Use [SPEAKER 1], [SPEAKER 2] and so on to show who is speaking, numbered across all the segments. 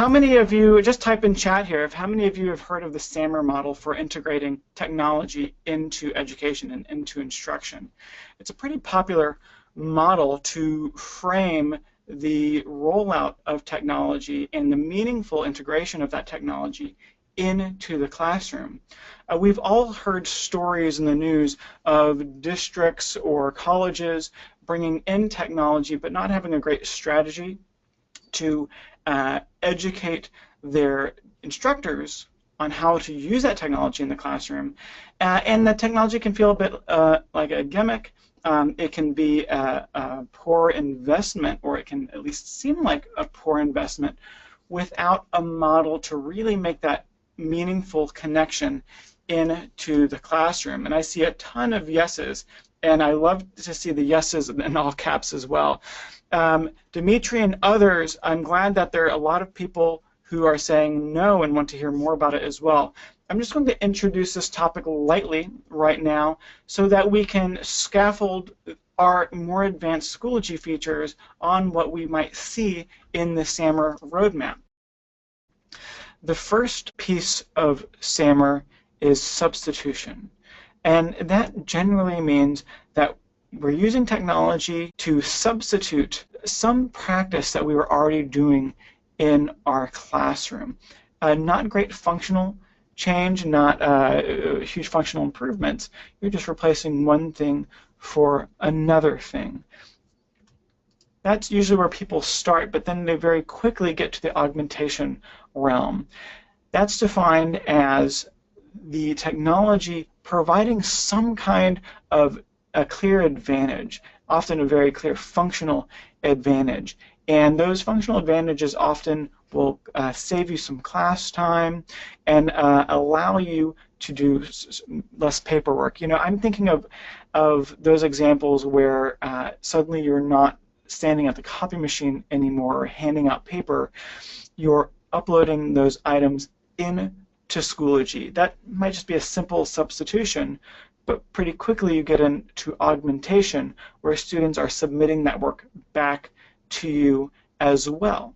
[SPEAKER 1] how many of you, just type in chat here, how many of you have heard of the SAMR model for integrating technology into education and into instruction? It's a pretty popular model to frame the rollout of technology and the meaningful integration of that technology into the classroom. We've all heard stories in the news of districts or colleges bringing in technology but not having a great strategy to educate their instructors on how to use that technology in the classroom. And the technology can feel a bit like a gimmick. It can be a poor investment, or it can at least seem like a poor investment without a model to really make that meaningful connection into the classroom. And I see a ton of yeses, and I love to see the yeses in all caps as well. Dimitri and others, I'm glad that there are a lot of people who are saying no and want to hear more about it as well. I'm just going to introduce this topic lightly right now so that we can scaffold our more advanced Schoology features on what we might see in the SAMR roadmap. The first piece of SAMR is substitution, and that generally means that we're using technology to substitute some practice that we were already doing in our classroom. Not great functional change, not huge functional improvements. You're just replacing one thing for another thing. That's usually where people start, but then they very quickly get to the augmentation realm. That's defined as the technology providing some kind of a clear advantage, often a very clear functional advantage. And those functional advantages often will save you some class time and allow you to do less paperwork. You know, I'm thinking of those examples where suddenly you're not standing at the copy machine anymore or handing out paper. You're uploading those items into Schoology. That might just be a simple substitution, but pretty quickly you get into augmentation where students are submitting that work back to you as well.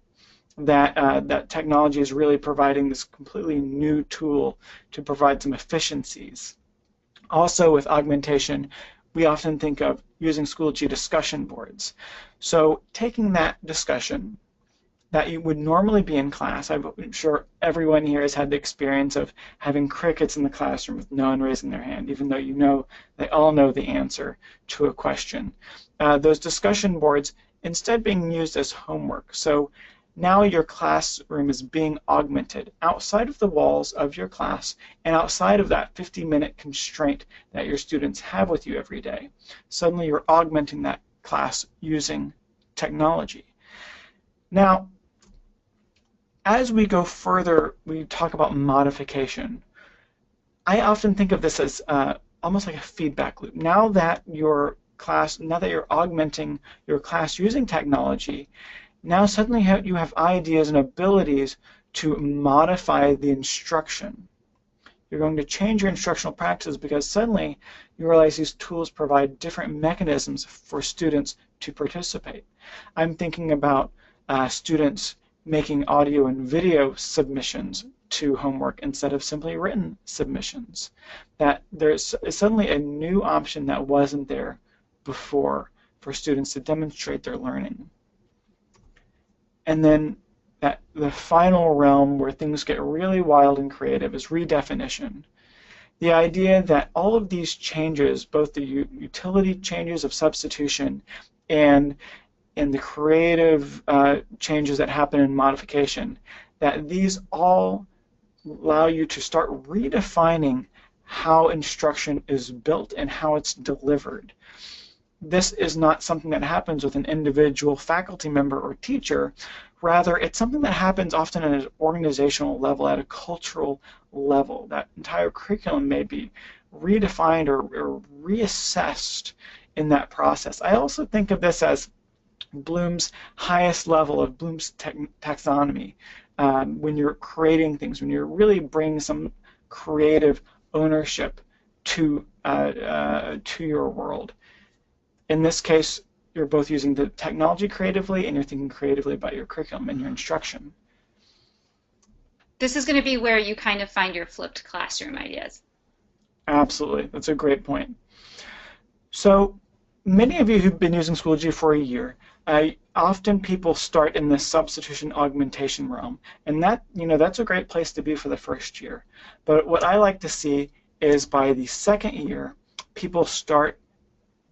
[SPEAKER 1] That technology is really providing this completely new tool to provide some efficiencies. Also with augmentation, we often think of using Schoology discussion boards. So taking that discussion that you would normally be in class, I'm sure everyone here has had the experience of having crickets in the classroom with no one raising their hand, even though you know they all know the answer to a question. Those discussion boards instead being used as homework. So now your classroom is being augmented outside of the walls of your class and outside of that 50-minute constraint that your students have with you every day. Suddenly you're augmenting that class using technology. Now, as we go further, we talk about modification. I often think of this as almost like a feedback loop. Now that you're augmenting your class using technology, now suddenly you have ideas and abilities to modify the instruction. You're going to change your instructional practices because suddenly you realize these tools provide different mechanisms for students to participate. I'm thinking about students making audio and video submissions to homework instead of simply written submissions. That there's suddenly a new option that wasn't there before for students to demonstrate their learning. And then the final realm where things get really wild and creative is redefinition. The idea that all of these changes, both the utility changes of substitution and the creative changes that happen in modification, that these all allow you to start redefining how instruction is built and how it's delivered. This is not something that happens with an individual faculty member or teacher. Rather, it's something that happens often at an organizational level, at a cultural level. That entire curriculum may be redefined or reassessed in that process. I also think of this as Bloom's highest level of Bloom's taxonomy. When you're creating things, when you're really bringing some creative ownership to your world. In this case, you're both using the technology creatively and you're thinking creatively about your curriculum and your instruction.
[SPEAKER 2] This is going to be where you kind of find your flipped classroom ideas.
[SPEAKER 1] Absolutely. That's a great point. So many of you who've been using Schoology for a year, often people start in the substitution augmentation realm, and that's a great place to be for the first year. But what I like to see is by the second year, people start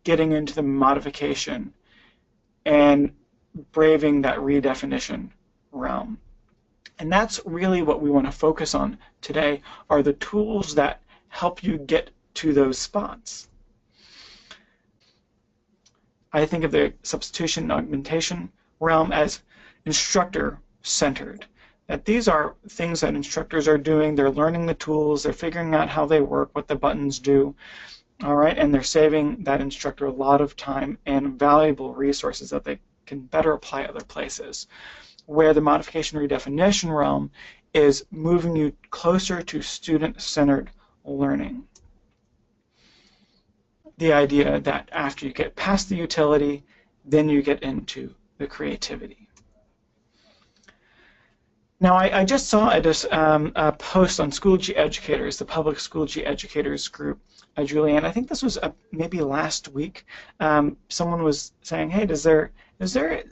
[SPEAKER 1] getting into the modification and braving that redefinition realm. And that's really what we want to focus on today, are the tools that help you get to those spots. I think of the substitution and augmentation realm as instructor-centered. That these are things that instructors are doing. They're learning the tools, they're figuring out how they work, what the buttons do, all right, and they're saving that instructor a lot of time and valuable resources that they can better apply other places. Where the modification redefinition realm is moving you closer to student-centered learning. The idea that after you get past the utility, then you get into the creativity. Now, I just saw a post on Schoology Educators, the public Schoology Educators group, Julianne. I think this was maybe last week. Someone was saying, hey, is there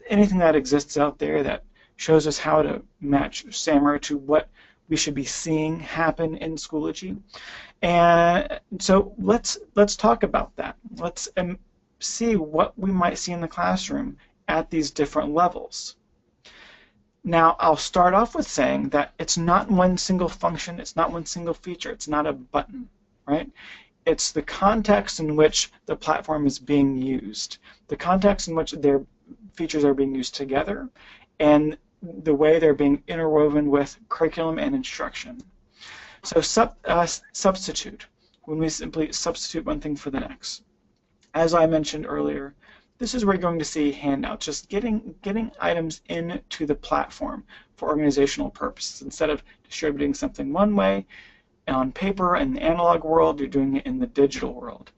[SPEAKER 1] anything that exists out there that shows us how to match SAMR to what we should be seeing happen in Schoology? And so let's talk about that. Let's see what we might see in the classroom at these different levels. Now, I'll start off with saying that it's not one single function, it's not one single feature, it's not a button, right? It's the context in which the platform is being used, the context in which their features are being used together, and the way they're being interwoven with curriculum and instruction. So substitute, when we simply substitute one thing for the next. As I mentioned earlier, this is where you're going to see handouts, just getting items into the platform for organizational purposes. Instead of distributing something one way on paper in the analog world, you're doing it in the digital world.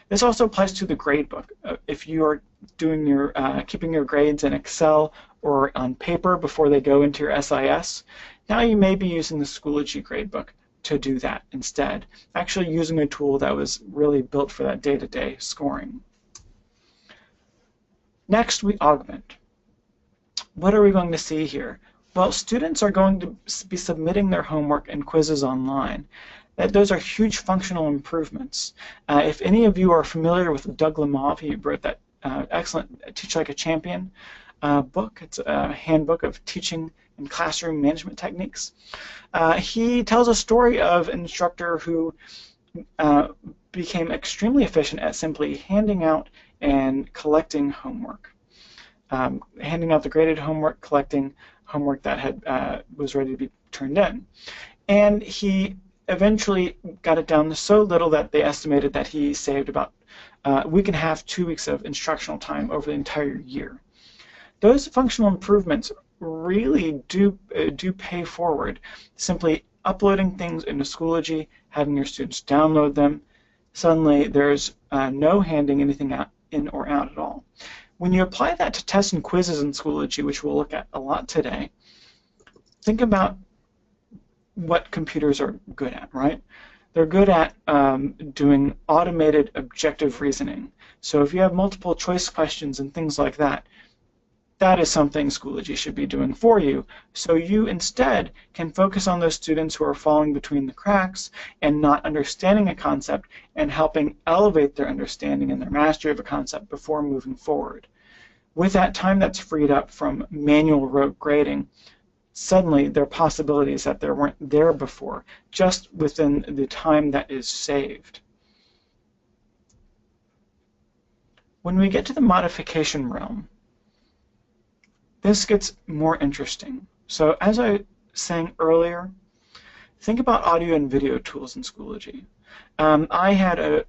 [SPEAKER 1] This also applies to the gradebook. If you are doing your keeping your grades in Excel or on paper before they go into your SIS, now you may be using the Schoology gradebook to do that instead, actually using a tool that was really built for that day-to-day scoring. Next, we augment. What are we going to see here? Well, students are going to be submitting their homework and quizzes online. Those are huge functional improvements. If any of you are familiar with Doug Lemov, he wrote that excellent Teach Like a Champion book. It's a handbook of teaching and classroom management techniques. He tells a story of an instructor who became extremely efficient at simply handing out and collecting homework. Handing out the graded homework, collecting homework that was ready to be turned in. And he eventually got it down to so little that they estimated that he saved about a week and a half, 2 weeks of instructional time over the entire year. Those functional improvements really do pay forward. Simply uploading things into Schoology, having your students download them, suddenly there's no handing anything out in or out at all. When you apply that to tests and quizzes in Schoology, which we'll look at a lot today, think about what computers are good at, right? They're good at doing automated objective reasoning. So if you have multiple choice questions and things like that, that is something Schoology should be doing for you. So you instead can focus on those students who are falling between the cracks and not understanding a concept and helping elevate their understanding and their mastery of a concept before moving forward. With that time that's freed up from manual rote grading, suddenly there are possibilities that there weren't there before, just within the time that is saved. When we get to the modification realm, this gets more interesting. So as I was saying earlier, think about audio and video tools in Schoology. I had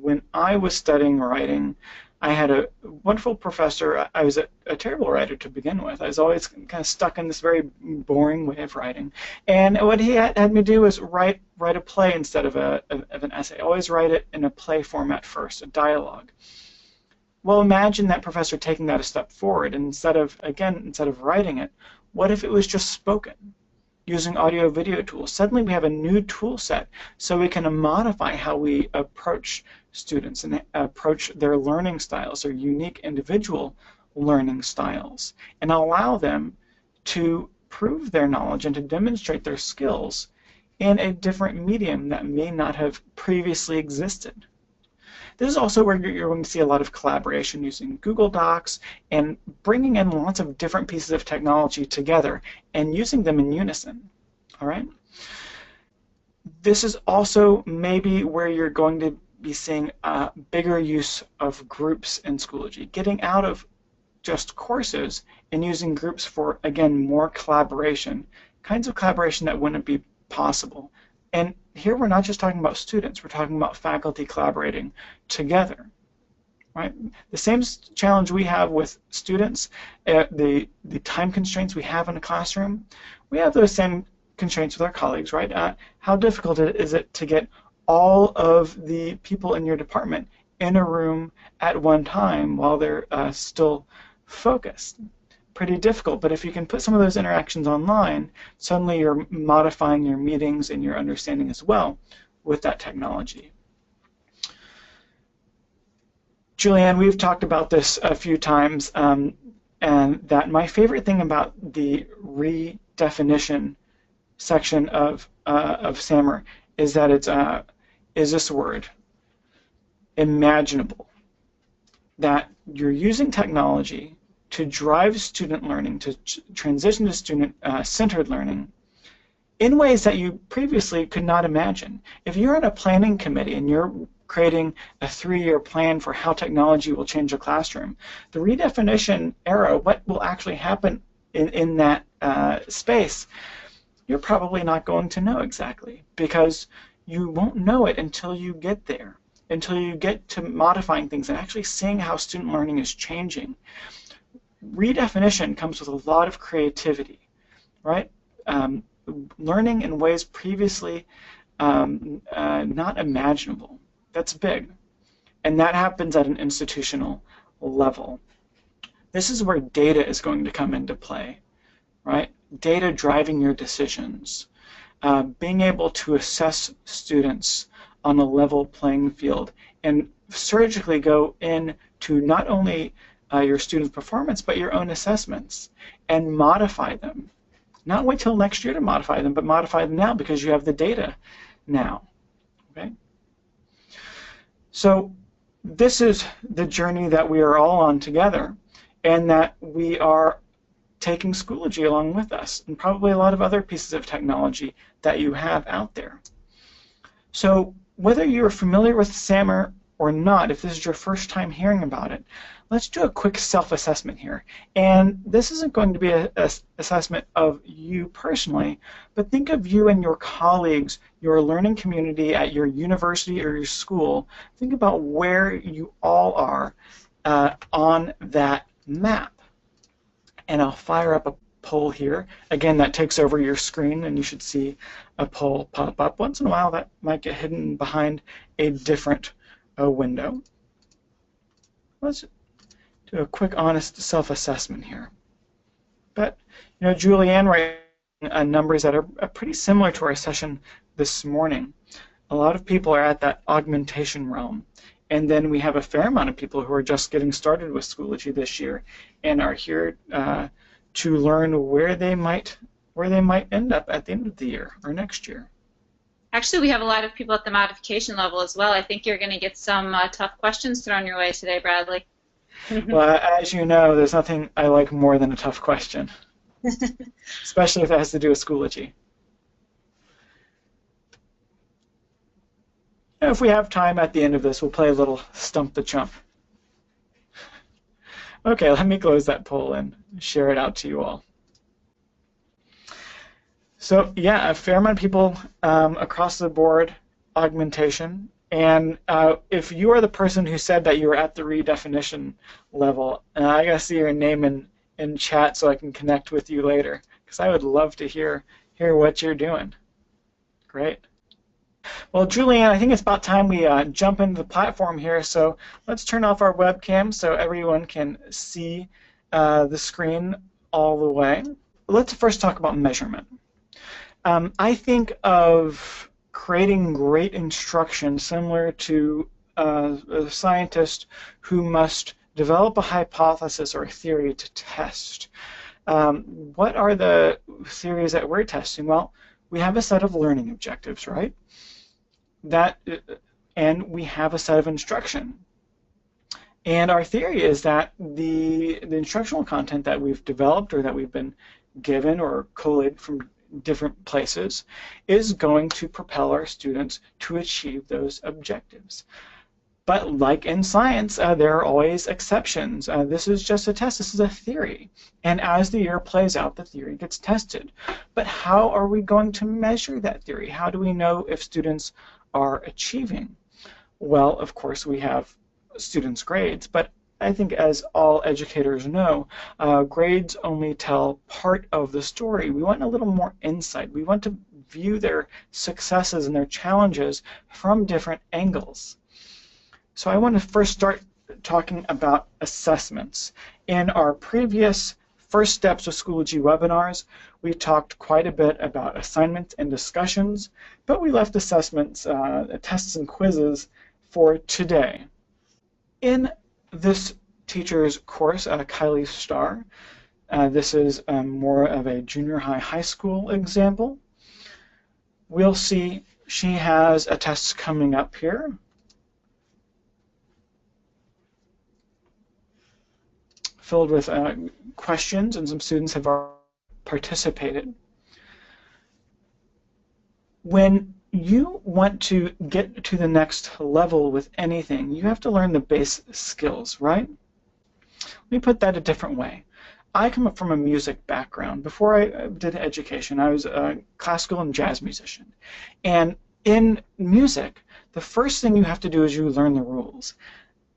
[SPEAKER 1] when I was studying writing, I had a wonderful professor. I was a terrible writer to begin with. I was always kind of stuck in this very boring way of writing. And what he had me do was write a play instead of an essay. Always write it in a play format first, a dialogue. Well, imagine that professor taking that a step forward, and instead of writing it, what if it was just spoken? using audio-video tools. Suddenly we have a new tool set so we can modify how we approach students and approach their learning styles, their unique individual learning styles, and allow them to prove their knowledge and to demonstrate their skills in a different medium that may not have previously existed. This is also where you're going to see a lot of collaboration using Google Docs and bringing in lots of different pieces of technology together and using them in unison. All right? This is also maybe where you're going to be seeing a bigger use of groups in Schoology, getting out of just courses and using groups for, again, more collaboration, kinds of collaboration that wouldn't be possible. And here we're not just talking about students, we're talking about faculty collaborating together, right? The same challenge we have with students, the time constraints we have in a classroom, we have those same constraints with our colleagues, right? How difficult is it to get all of the people in your department in a room at one time while they're still focused? Pretty difficult, but if you can put some of those interactions online, suddenly you're modifying your meetings and your understanding as well with that technology. Julianne, we've talked about this a few times, and that my favorite thing about the redefinition section of SAMR is that it's is this word, imaginable, that you're using technology to drive student learning, to transition to student-centered learning in ways that you previously could not imagine. If you're in a planning committee and you're creating a 3-year plan for how technology will change a classroom, the redefinition era, what will actually happen in that space, you're probably not going to know exactly, because you won't know it until you get there, until you get to modifying things and actually seeing how student learning is changing. Redefinition comes with a lot of creativity, right? Learning in ways previously not imaginable. That's big. And that happens at an institutional level. This is where data is going to come into play, right? Data driving your decisions. Being able to assess students on a level playing field and surgically go into not only your students' performance, but your own assessments, and modify them. Not wait till next year to modify them, but modify them now because you have the data now. Okay? So this is the journey that we are all on together, and that we are taking Schoology along with us, and probably a lot of other pieces of technology that you have out there. So whether you're familiar with SAMR or not, if this is your first time hearing about it, let's do a quick self-assessment here. And this isn't going to be an assessment of you personally, but think of you and your colleagues, your learning community at your university or your school. Think about where you all are on that map. And I'll fire up a poll here. Again, that takes over your screen, and you should see a poll pop up. Once in a while, that might get hidden behind a different window. Let's do a quick, honest self-assessment here. But, you know, Julianne writing numbers that are pretty similar to our session this morning. A lot of people are at that augmentation realm. And then we have a fair amount of people who are just getting started with Schoology this year and are here to learn where they might end up at the end of the year or next year.
[SPEAKER 2] Actually, we have a lot of people at the modification level as well. I think you're going to get some tough questions thrown your way today, Bradley.
[SPEAKER 1] Well, as you know, there's nothing I like more than a tough question, especially if it has to do with Schoology. If we have time at the end of this, we'll play a little Stump the Chump. Okay, let me close that poll and share it out to you all. So yeah, a fair amount of people across the board, augmentation. And if you are the person who said that you were at the redefinition level, I gotta see your name in chat so I can connect with you later, because I would love to hear what you're doing. Great. Well, Julianne, I think it's about time we jump into the platform here. So let's turn off our webcam so everyone can see the screen all the way. Let's first talk about measurement. I think of creating great instruction similar to a scientist who must develop a hypothesis or a theory to test. What are the theories that we're testing? Well, we have a set of learning objectives, right? That, and we have a set of instruction. And our theory is that the instructional content that we've developed or that we've been given or collated from different places is going to propel our students to achieve those objectives. But like in science, there are always exceptions. This is just a test. This is a theory. And as the year plays out, the theory gets tested. But how are we going to measure that theory? How do we know if students are achieving? Well, of course, we have students' grades, but I think as all educators know, grades only tell part of the story. We want a little more insight. We want to view their successes and their challenges from different angles. So I want to first start talking about assessments. In our previous First Steps with Schoology webinars, we talked quite a bit about assignments and discussions, but we left assessments, tests and quizzes for today. In this teacher's course, Kylie Starr, this is more of a junior high school example. We'll see she has a test coming up here. Filled with questions, and some students have already participated. When you want to get to the next level with anything, you have to learn the base skills, right? Let me put that a different way. I come up from a music background. Before I did education, I was a classical and jazz musician. And in music, the first thing you have to do is you learn the rules.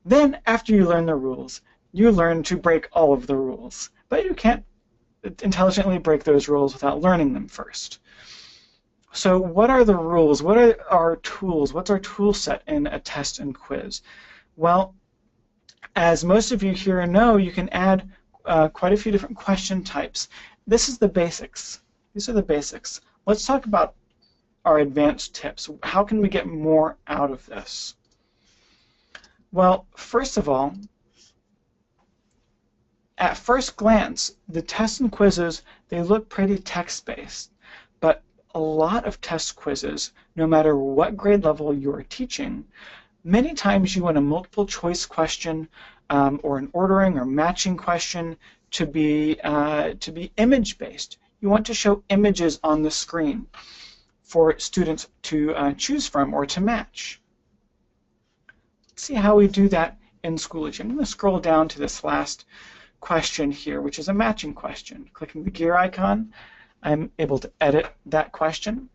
[SPEAKER 1] Then, after you learn the rules, you learn to break all of the rules. But you can't intelligently break those rules without learning them first. So what are the rules? What are our tools? What's our tool set in a test and quiz? Well, as most of you here know, you can add quite a few different question types. This is the basics. These are the basics. Let's talk about our advanced tips. How can we get more out of this? Well, first of all, at first glance, the tests and quizzes, they look pretty text-based, but a lot of test quizzes, no matter what grade level you're teaching, many times you want a multiple choice question or an ordering or matching question to be image-based. You want to show images on the screen for students to choose from or to match. Let's see how we do that in Schoology. I'm going to scroll down to this last question here, which is a matching question. Clicking the gear icon, I'm able to edit that question.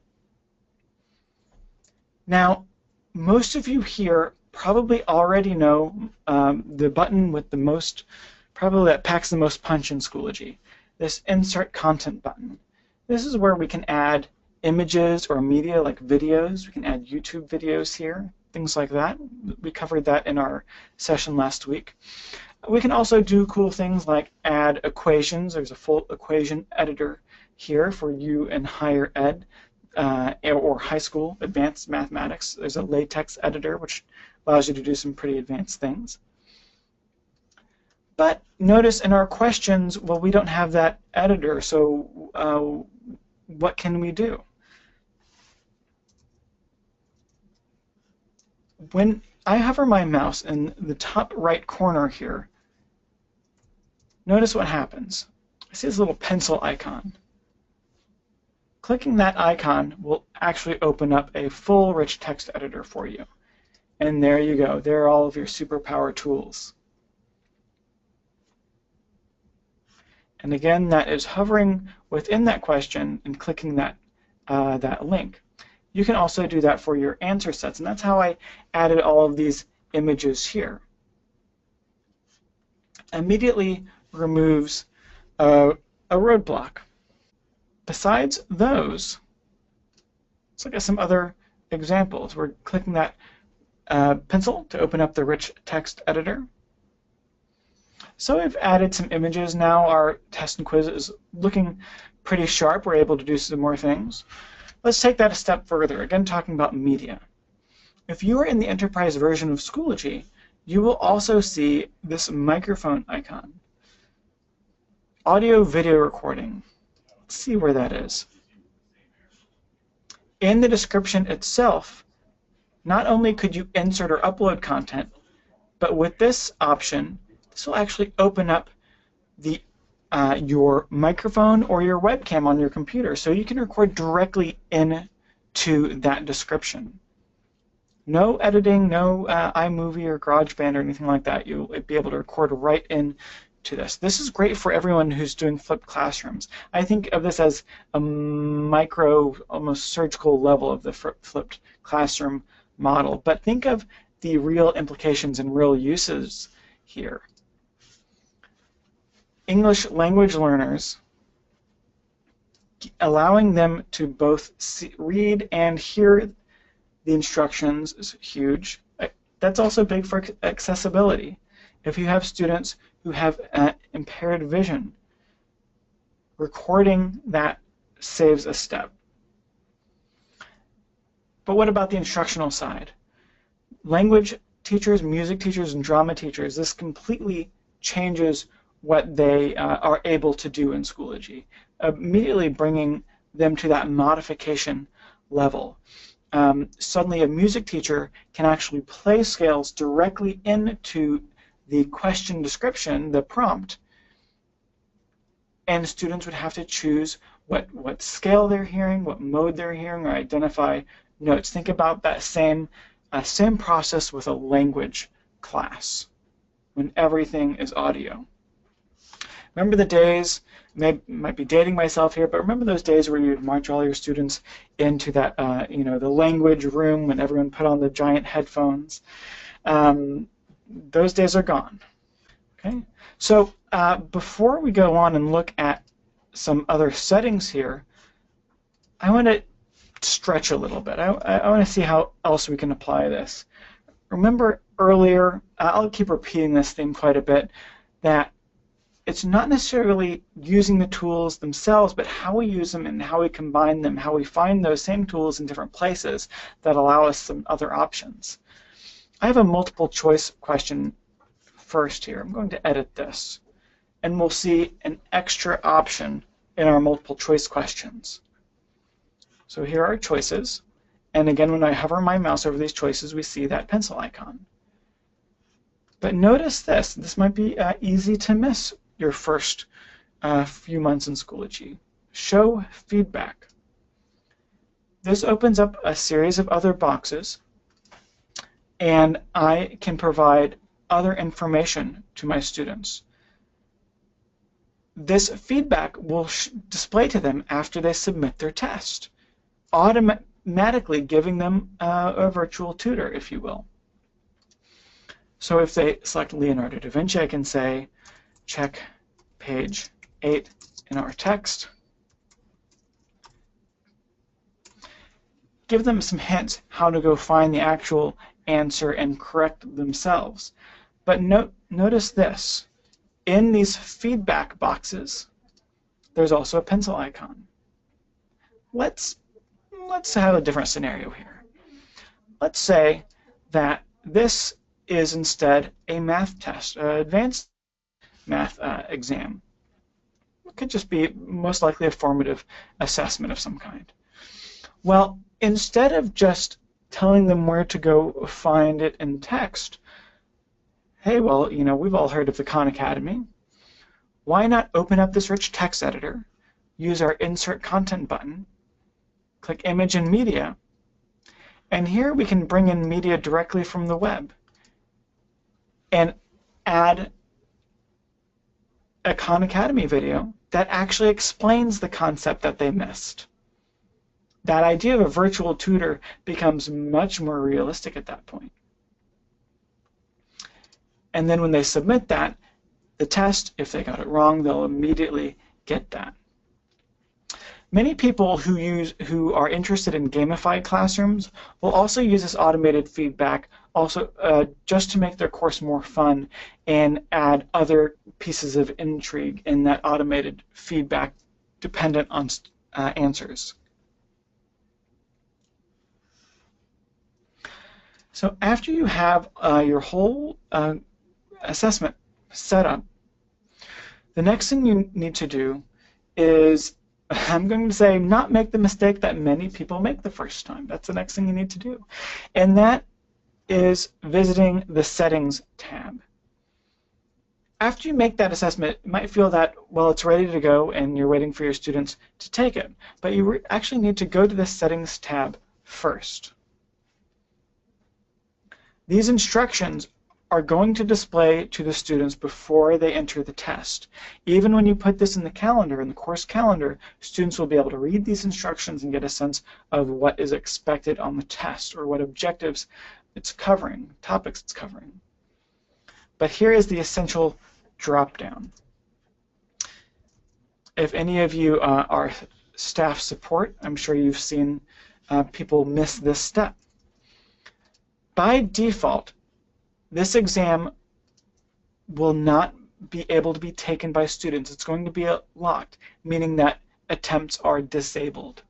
[SPEAKER 1] Now, most of you here probably already know the button with the most, probably that packs the most punch in Schoology, this Insert Content button. This is where we can add images or media like videos. We can add YouTube videos here, things like that. We covered that in our session last week. We can also do cool things like add equations. There's a full equation editor here for you in higher ed or high school advanced mathematics. There's a latex editor which allows you to do some pretty advanced things. But notice in our questions, well, we don't have that editor, so what can we do? When I hover my mouse in the top right corner here, notice what happens. I see this little pencil icon. Clicking that icon will actually open up a full rich text editor for you. And there you go. There are all of your superpower tools. And again, that is hovering within that question and clicking that link. You can also do that for your answer sets, and that's how I added all of these images here. Immediately removes a roadblock. Besides those, let's look at some other examples. We're clicking that pencil to open up the rich text editor. So we've added some images. Now our test and quiz is looking pretty sharp. We're able to do some more things. Let's take that a step further, again talking about media. If you are in the enterprise version of Schoology, you will also see this microphone icon. Audio video recording. Let's see where that is. In the description itself, not only could you insert or upload content, but with this option, this will actually open up your microphone or your webcam on your computer, so you can record directly into that description. No editing, no iMovie or GarageBand or anything like that. You'll be able to record right into this. This is great for everyone who's doing flipped classrooms. I think of this as a micro, almost surgical level of the flipped classroom model, but think of the real implications and real uses here. English language learners, allowing them to both read and hear the instructions is huge. That's also big for accessibility. If you have students who have impaired vision, recording that saves a step. But what about the instructional side? Language teachers, music teachers, and drama teachers, this completely changes what they are able to do in Schoology, immediately bringing them to that modification level. Suddenly a music teacher can actually play scales directly into the question description, the prompt, and students would have to choose what scale they're hearing, what mode they're hearing, or identify notes. Think about that same process with a language class when everything is audio. Remember the days, might be dating myself here, but remember those days where you'd march all your students into that, the language room when everyone put on the giant headphones? Those days are gone. Okay, so before we go on and look at some other settings here, I want to stretch a little bit. I want to see how else we can apply this. Remember earlier, I'll keep repeating this theme quite a bit, that it's not necessarily using the tools themselves, but how we use them and how we combine them, how we find those same tools in different places that allow us some other options. I have a multiple choice question first here. I'm going to edit this, and we'll see an extra option in our multiple choice questions. So here are choices, and again, when I hover my mouse over these choices, we see that pencil icon. But notice this. This might be easy to miss your first few months in Schoology. Show feedback. This opens up a series of other boxes, and I can provide other information to my students. This feedback will display to them after they submit their test, automatically giving them a virtual tutor, if you will. So if they select Leonardo da Vinci, I can say, check page 8 in our text. Give them some hints how to go find the actual answer and correct themselves. But notice this. In these feedback boxes, there's also a pencil icon. Let's have a different scenario here. Let's say that this is instead a math test, an advanced math exam. It could just be most likely a formative assessment of some kind. Well, instead of just telling them where to go find it in text, hey, well, we've all heard of the Khan Academy. Why not open up this rich text editor, use our Insert Content button, click Image and Media, and here we can bring in media directly from the web and add a Khan Academy video that actually explains the concept that they missed. That idea of a virtual tutor becomes much more realistic at that point. And then when they submit that, the test, if they got it wrong, they'll immediately get that. Many people who are interested in gamified classrooms will also use this automated feedback just to make their course more fun and add other pieces of intrigue in that automated feedback dependent on answers. So after you have your whole assessment set up, the next thing you need to do is, I'm going to say, not make the mistake that many people make the first time. That's the next thing you need to do. And that is visiting the Settings tab. After you make that assessment, you might feel that, well, it's ready to go and you're waiting for your students to take it. But you actually need to go to the Settings tab first. These instructions are going to display to the students before they enter the test. Even when you put this in the calendar, in the course calendar, students will be able to read these instructions and get a sense of what is expected on the test or what objectives it's covering, topics it's covering. But here is the essential drop-down. If any of you are staff support, I'm sure you've seen people miss this step. By default, this exam will not be able to be taken by students. It's going to be locked, meaning that attempts are disabled.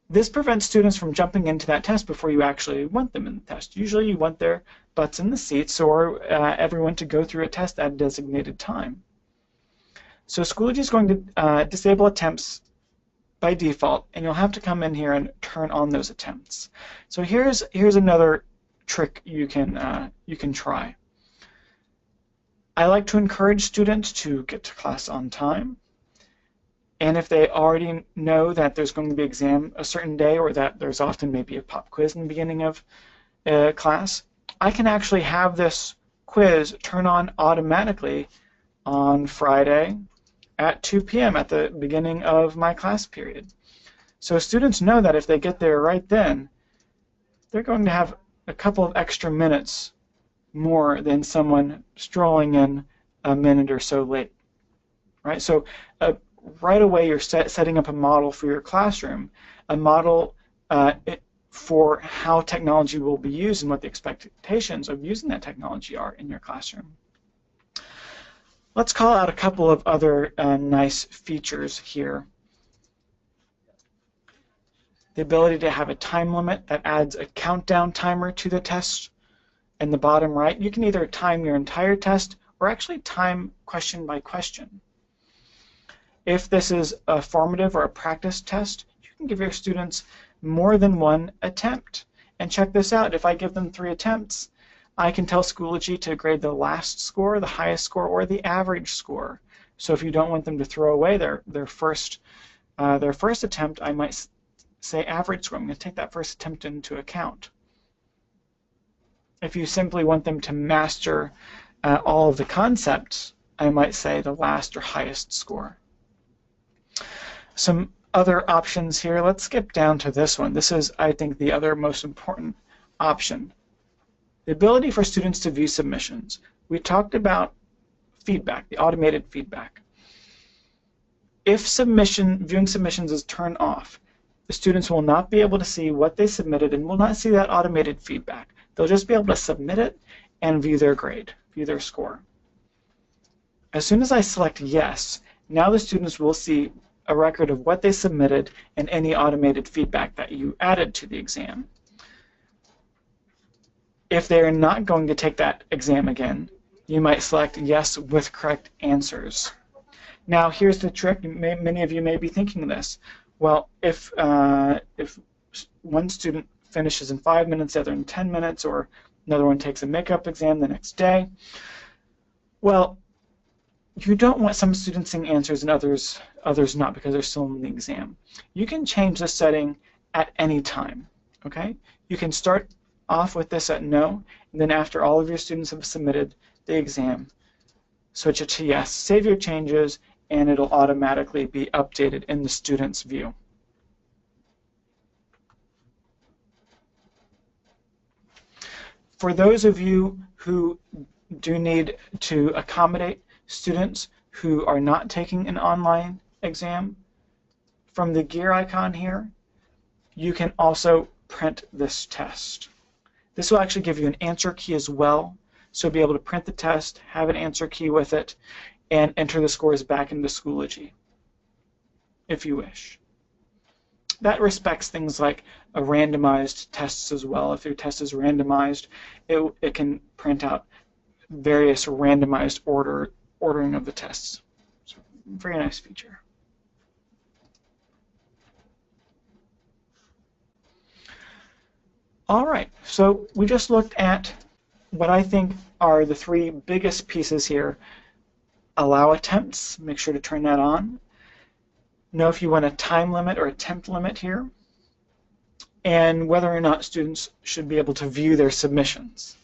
[SPEAKER 1] This prevents students from jumping into that test before you actually want them in the test. Usually you want their butts in the seats or everyone to go through a test at a designated time. So Schoology is going to disable attempts by default, and you'll have to come in here and turn on those attempts. So here's another trick you can try. I like to encourage students to get to class on time, and if they already know that there's going to be an exam a certain day or that there's often maybe a pop quiz in the beginning of class, I can actually have this quiz turn on automatically on Friday at 2 p.m. at the beginning of my class period. So students know that if they get there right then, they're going to have a couple of extra minutes more than someone strolling in a minute or so late. Right? So right away you're setting up a model for your classroom, a model for how technology will be used and what the expectations of using that technology are in your classroom. Let's call out a couple of other nice features here. The ability to have a time limit that adds a countdown timer to the test. In the bottom right, you can either time your entire test or actually time question by question. If this is a formative or a practice test, you can give your students more than one attempt. And check this out, if I give them 3 attempts, I can tell Schoology to grade the last score, the highest score, or the average score. So if you don't want them to throw away their first attempt, I might say average score. I'm going to take that first attempt into account. If you simply want them to master all of the concepts, I might say the last or highest score. Some other options here. Let's skip down to this one. This is, I think, the other most important option. The ability for students to view submissions. We talked about feedback, the automated feedback. If viewing submissions is turned off, the students will not be able to see what they submitted and will not see that automated feedback. They'll just be able to submit it and view their grade, view their score. As soon as I select yes, now the students will see a record of what they submitted and any automated feedback that you added to the exam. If they're not going to take that exam again, you might select yes with correct answers. Now here's the trick. Many of you may be thinking this. Well, if one student finishes in 5 minutes, the other in 10 minutes, or another one takes a makeup exam the next day, well, you don't want some students seeing answers and others not because they're still in the exam. You can change the setting at any time. Okay? You can start off with this at no, and then after all of your students have submitted the exam, switch it to yes. Save your changes, and it'll automatically be updated in the student's view. For those of you who do need to accommodate students who are not taking an online exam, from the gear icon here, you can also print this test. This will actually give you an answer key as well, so you'll be able to print the test, have an answer key with it, and enter the scores back into Schoology. if you wish. That respects things like randomized tests as well. If your test is randomized, it can print out various randomized ordering of the tests. So, very nice feature. All right, so we just looked at what I think are the three biggest pieces here. Allow attempts, make sure to turn that on. Know if you want a time limit or attempt limit here, and whether or not students should be able to view their submissions.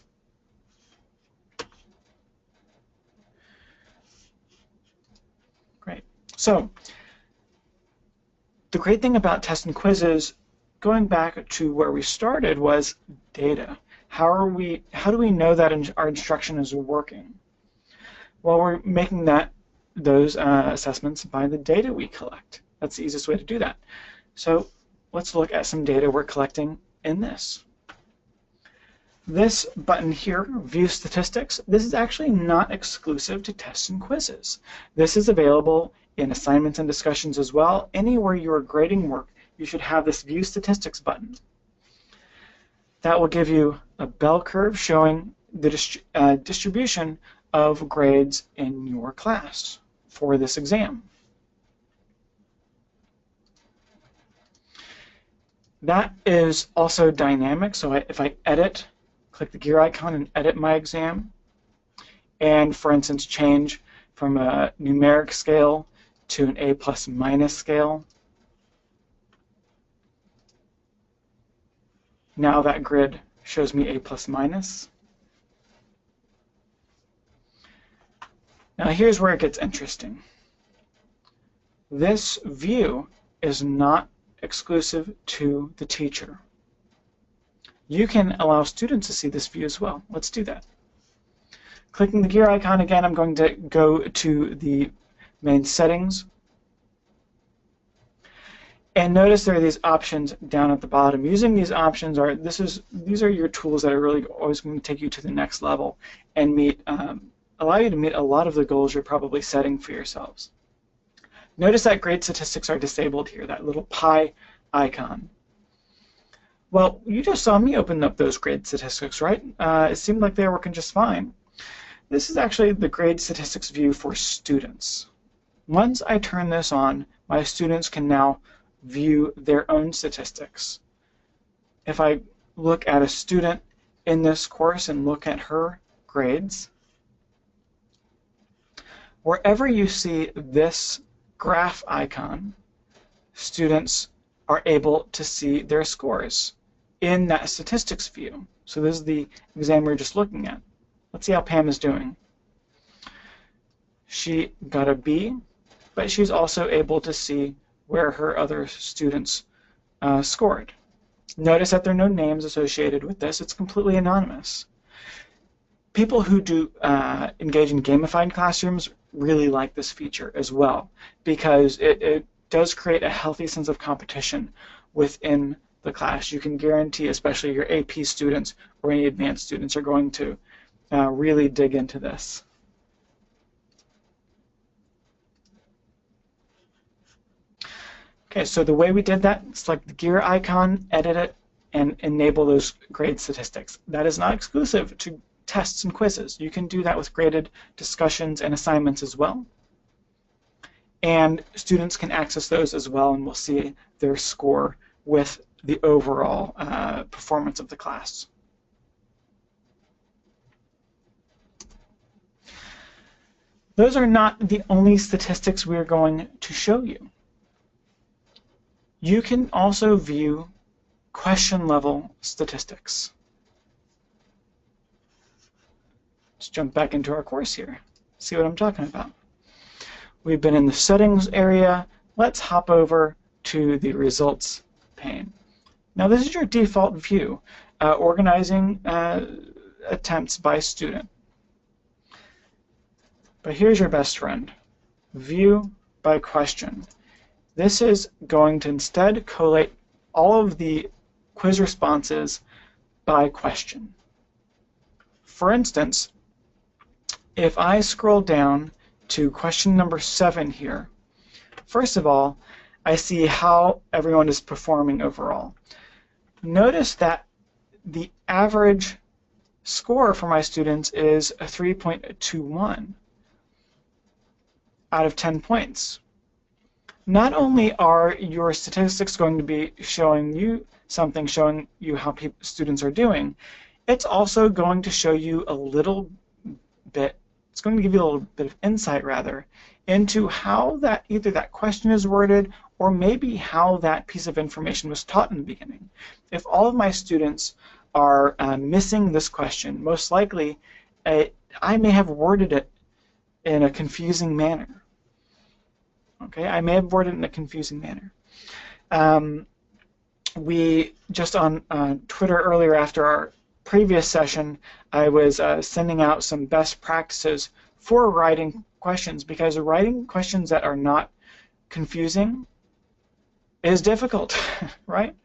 [SPEAKER 1] Great. So the great thing about tests and quizzes, going back to where we started, was data. How do we know that our instruction is working? Well, we're making those assessments by the data we collect. That's the easiest way to do that. So let's look at some data we're collecting in this. This button here, View Statistics, this is actually not exclusive to tests and quizzes. This is available in assignments and discussions as well. Anywhere you are grading work, you should have this View Statistics button. That will give you a bell curve showing the distribution of grades in your class for this exam. That is also dynamic, so if I edit, click the gear icon and edit my exam, and for instance change from a numeric scale to an A+- scale, now that grid shows me A+-. Now here's where it gets interesting. This view is not exclusive to the teacher. You can allow students to see this view as well. Let's do that. Clicking the gear icon again, I'm going to go to the main settings. And notice there are these options down at the bottom. Using these options these are your tools that are really always going to take you to the next level and allow you to meet a lot of the goals you're probably setting for yourselves. Notice that grade statistics are disabled here, that little pie icon. Well, you just saw me open up those grade statistics, right? It seemed like they were working just fine. This is actually the grade statistics view for students. Once I turn this on, my students can now view their own statistics. If I look at a student in this course and look at her grades, wherever you see this graph icon, students are able to see their scores in that statistics view. So this is the exam we're just looking at. Let's see how Pam is doing. She got a B, but she's also able to see where her other students scored. Notice that there are no names associated with this. It's completely anonymous. People who do engage in gamified classrooms really like this feature as well, because it does create a healthy sense of competition within the class. You can guarantee, especially your AP students or any advanced students, are going to really dig into this. Okay, so the way we did that, select the gear icon, edit it, and enable those grade statistics. That is not exclusive to tests and quizzes. You can do that with graded discussions and assignments as well. And students can access those as well, and we'll see their score with the overall performance of the class. Those are not the only statistics we're going to show you. You can also view question level statistics. Let's jump back into our course here, see what I'm talking about. We've been in the settings area. Let's hop over to the results pane. Now this is your default view, organizing attempts by student. But here's your best friend, view by question. This is going to instead collate all of the quiz responses by question. For instance, if I scroll down to question number 7 here, first of all, I see how everyone is performing overall. Notice that the average score for my students is a 3.21 out of 10 points. Not only are your statistics going to be showing you something, showing you how students are doing, it's also going to show you a little bit, it's going to give you a little bit of insight, rather, into how that either that question is worded or maybe how that piece of information was taught in the beginning. If all of my students are missing this question, most likely I may have worded it in a confusing manner. Okay, I may have worded it in a confusing manner. We just on Twitter earlier after our previous session, I was sending out some best practices for writing questions, because writing questions that are not confusing is difficult, right?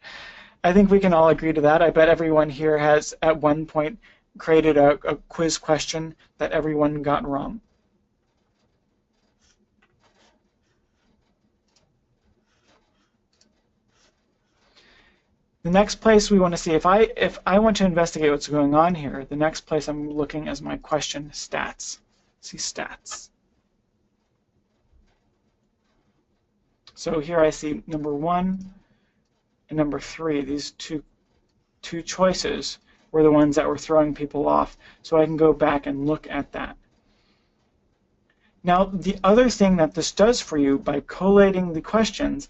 [SPEAKER 1] I think we can all agree to that. I bet everyone here has at one point created a quiz question that everyone got wrong. The next place we want to see, if I want to investigate what's going on here, the next place I'm looking is my question stats. See stats. So here I see number 1 and number 3. These two choices were the ones that were throwing people off. So I can go back and look at that. Now, the other thing that this does for you by collating the questions,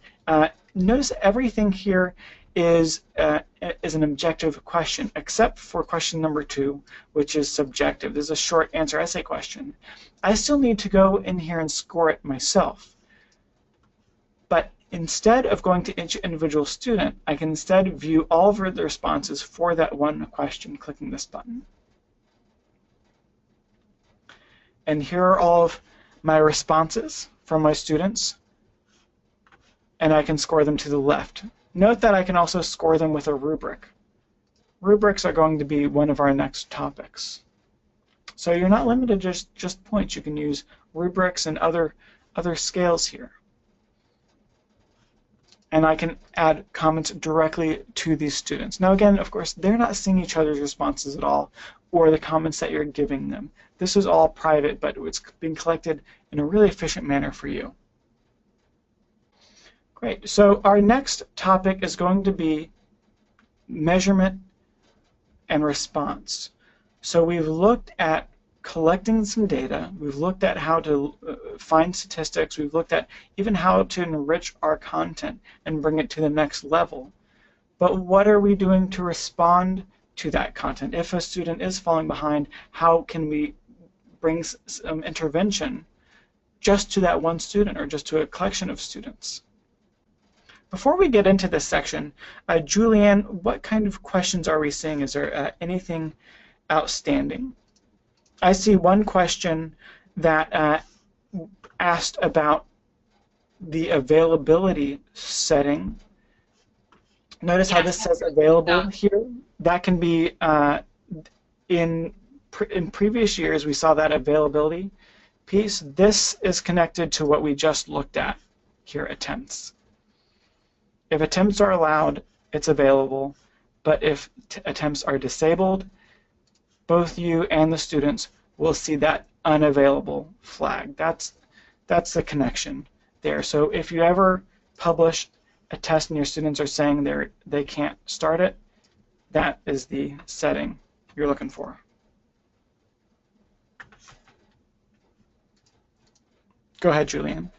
[SPEAKER 1] notice everything here is an objective question, except for question number 2, which is subjective. This is a short answer essay question. I still need to go in here and score it myself. But instead of going to each individual student, I can instead view all of the responses for that one question, clicking this button. And here are all of my responses from my students, and I can score them to the left. Note that I can also score them with a rubric. Rubrics are going to be one of our next topics. So you're not limited to just points. You can use rubrics and other scales here. And I can add comments directly to these students. Now again, of course, they're not seeing each other's responses at all, or the comments that you're giving them. This is all private, but it's being collected in a really efficient manner for you. Great. So our next topic is going to be measurement and response. So we've looked at collecting some data. We've looked at how to find statistics. We've looked at even how to enrich our content and bring it to the next level. But what are we doing to respond to that content? If a student is falling behind, how can we bring some intervention just to that one student or just to a collection of students? Before we get into this section, Julianne, what kind of questions are we seeing? Is there anything outstanding? I see one question that asked about the availability setting. Notice how this says available here. That can be in previous years we saw that availability piece. This is connected to what we just looked at here, attempts. If attempts are allowed, it's available, but if attempts are disabled, both you and the students will see that unavailable flag. That's the connection there. So if you ever publish a test and your students are saying they can't start it, that is the setting you're looking for. Go ahead, Julianne.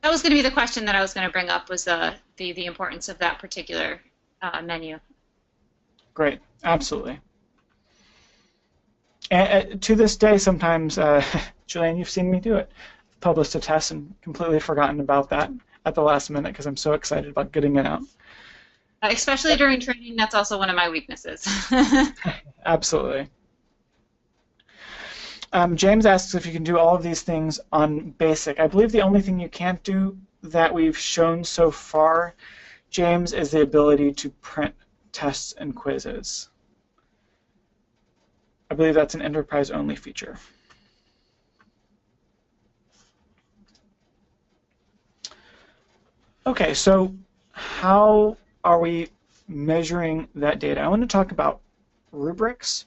[SPEAKER 2] That was going to be the question that I was going to bring up, was the importance of that particular menu.
[SPEAKER 1] Great, absolutely. And to this day, sometimes, Julianne, you've seen me do it. I've published a test and completely forgotten about that at the last minute because I'm so excited about getting it out.
[SPEAKER 2] Especially during training, that's also one of my weaknesses.
[SPEAKER 1] Absolutely. James asks if you can do all of these things on BASIC. I believe the only thing you can't do that we've shown so far, James, is the ability to print tests and quizzes. I believe that's an enterprise-only feature. Okay, so how are we measuring that data? I want to talk about rubrics.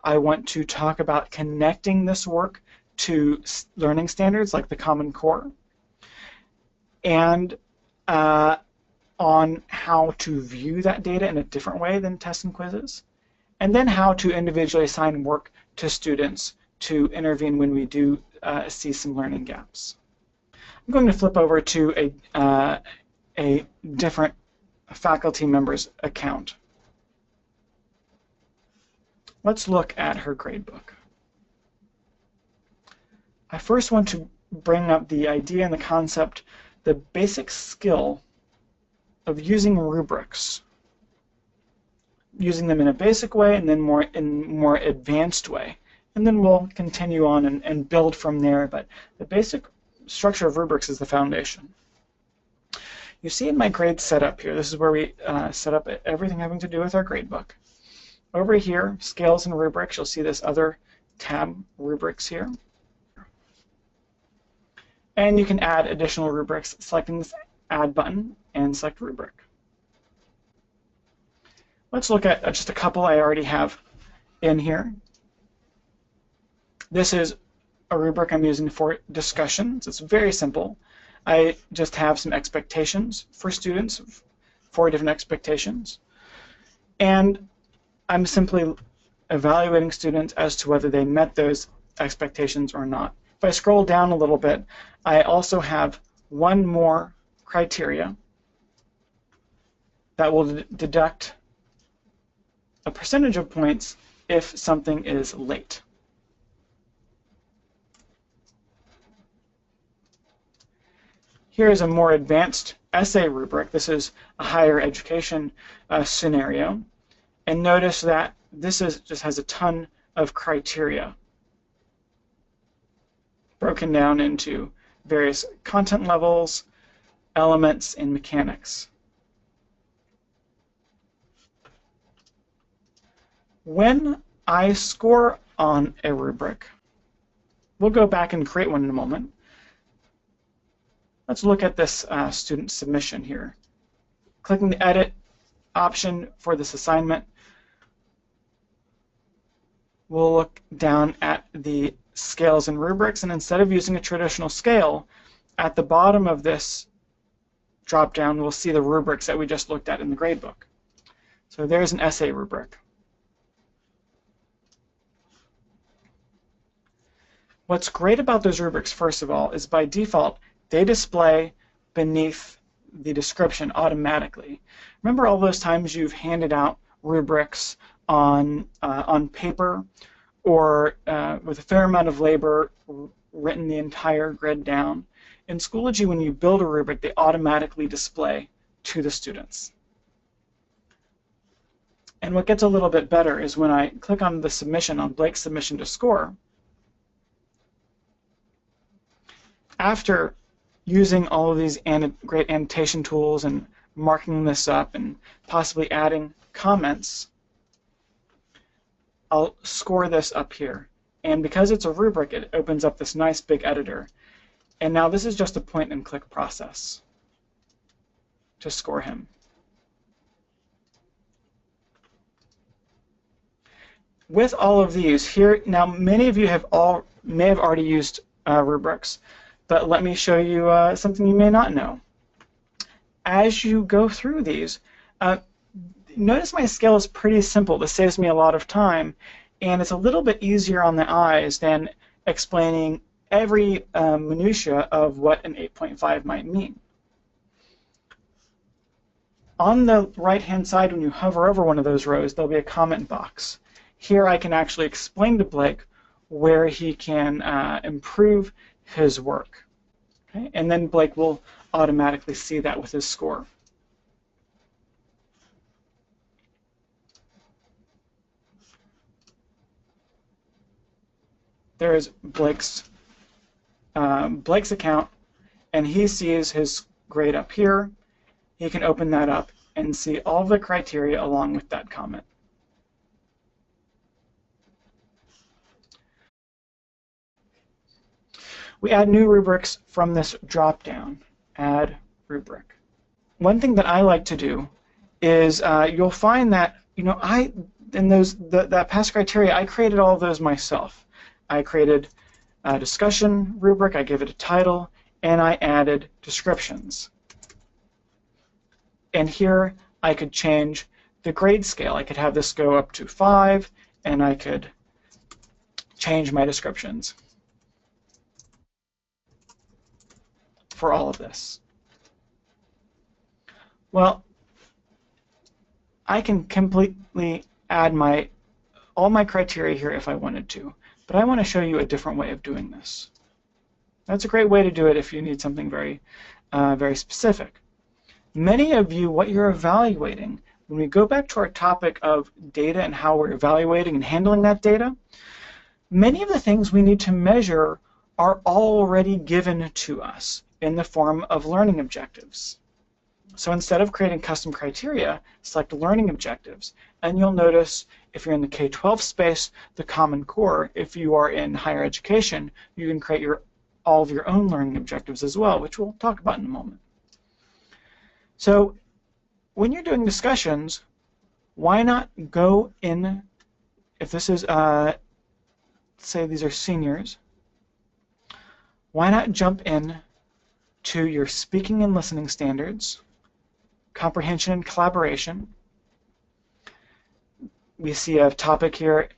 [SPEAKER 1] I want to talk about connecting this work to learning standards like the Common Core, and on how to view that data in a different way than tests and quizzes, and then how to individually assign work to students to intervene when we do see some learning gaps. I'm going to flip over to a different faculty member's account. Let's look at her gradebook. I first want to bring up the idea and the concept, the basic skill of using rubrics, using them in a basic way and then more advanced way. And then we'll continue on and build from there, but the basic structure of rubrics is the foundation. You see in my grade setup here, this is where we set up everything having to do with our gradebook. Over here, scales and rubrics, you'll see this other tab, rubrics here. And you can add additional rubrics, selecting this add button and select rubric. Let's look at just a couple I already have in here. This is a rubric I'm using for discussions. It's very simple. I just have some expectations for students, 4 different expectations, and I'm simply evaluating students as to whether they met those expectations or not. If I scroll down a little bit, I also have one more criteria that will deduct a percentage of points if something is late. Here is a more advanced essay rubric. This is a higher education scenario. And notice that this just has a ton of criteria broken down into various content levels, elements, and mechanics. When I score on a rubric, we'll go back and create one in a moment. Let's look at this student submission here. Clicking the edit option for this assignment, we'll look down at the scales and rubrics, and instead of using a traditional scale, at the bottom of this drop-down, we'll see the rubrics that we just looked at in the gradebook. So there's an essay rubric. What's great about those rubrics, first of all, is by default, they display beneath the description automatically. Remember all those times you've handed out rubrics on paper or with a fair amount of labor written the entire grid down? In Schoology, when you build a rubric, they automatically display to the students. And what gets a little bit better is when I click on the submission, on Blake's submission to score, after using all of these great annotation tools and marking this up and possibly adding comments, I'll score this up here. And because it's a rubric, it opens up this nice big editor. And now this is just a point and click process to score him. With all of these here, now many of you may have already used rubrics, but let me show you something you may not know. As you go through these, notice my scale is pretty simple. This saves me a lot of time, and it's a little bit easier on the eyes than explaining every minutia of what an 8.5 might mean. On the right-hand side, when you hover over one of those rows, there'll be a comment box. Here I can actually explain to Blake where he can improve his work. Okay? And then Blake will automatically see that with his score. There is Blake's account, and he sees his grade up here. He can open that up and see all the criteria along with that comment. We add new rubrics from this drop-down, Add Rubric. one thing that I like to do is you'll find that that past criteria, I created all of those myself. I created a discussion rubric, I gave it a title, and I added descriptions. And here I could change the grade scale. I could have this go up to 5, and I could change my descriptions for all of this. Well, I can completely add all my criteria here if I wanted to, but I want to show you a different way of doing this. That's a great way to do it if you need something very, very specific. Many of you, what you're evaluating, when we go back to our topic of data and how we're evaluating and handling that data, many of the things we need to measure are already given to us in the form of learning objectives. So instead of creating custom criteria, select learning objectives. And you'll notice if you're in the K-12 space, the Common Core. If you are in higher education, you can create all of your own learning objectives as well, which we'll talk about in a moment. So when you're doing discussions, why not go in, if this is, say these are seniors, why not jump in to your speaking and listening standards, comprehension and collaboration. We see a topic here,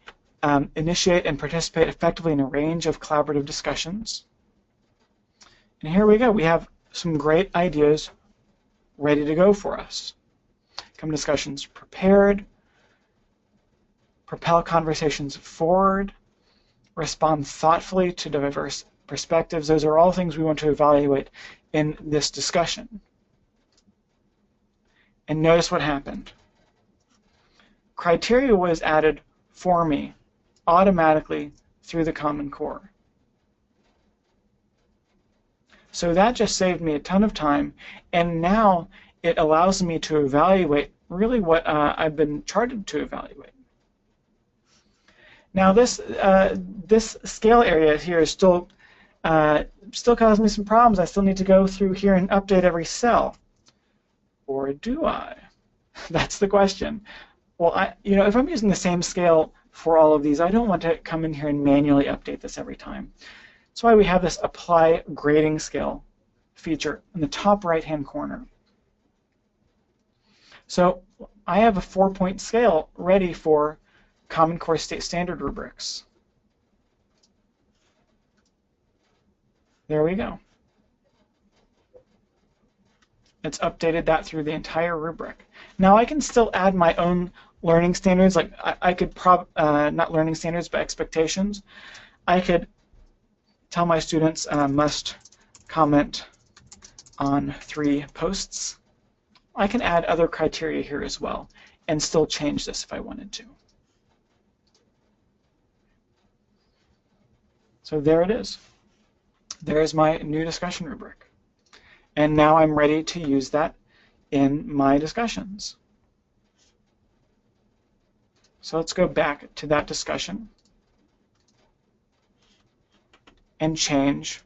[SPEAKER 1] initiate and participate effectively in a range of collaborative discussions. And here we go. We have some great ideas ready to go for us. Come discussions prepared, propel conversations forward, respond thoughtfully to diverse perspectives. Those are all things we want to evaluate in this discussion. And notice what happened. Criteria was added for me automatically through the Common Core. So that just saved me a ton of time, and now it allows me to evaluate really what I've been charted to evaluate. Now this scale area here is still causing me some problems. I still need to go through here and update every cell. Or do I? That's the question. Well, if I'm using the same scale for all of these, I don't want to come in here and manually update this every time. That's why we have this Apply Grading Scale feature in the top right-hand corner. So I have a 4-point scale ready for Common Core State Standard rubrics. There we go. It's updated that through the entire rubric. Now I can still add my own learning standards, like I could not learning standards, but expectations. I could tell my students must comment on 3 posts. I can add other criteria here as well and still change this if I wanted to. So there it is. There's my new discussion rubric. And now I'm ready to use that in my discussions. So let's go back to that discussion and change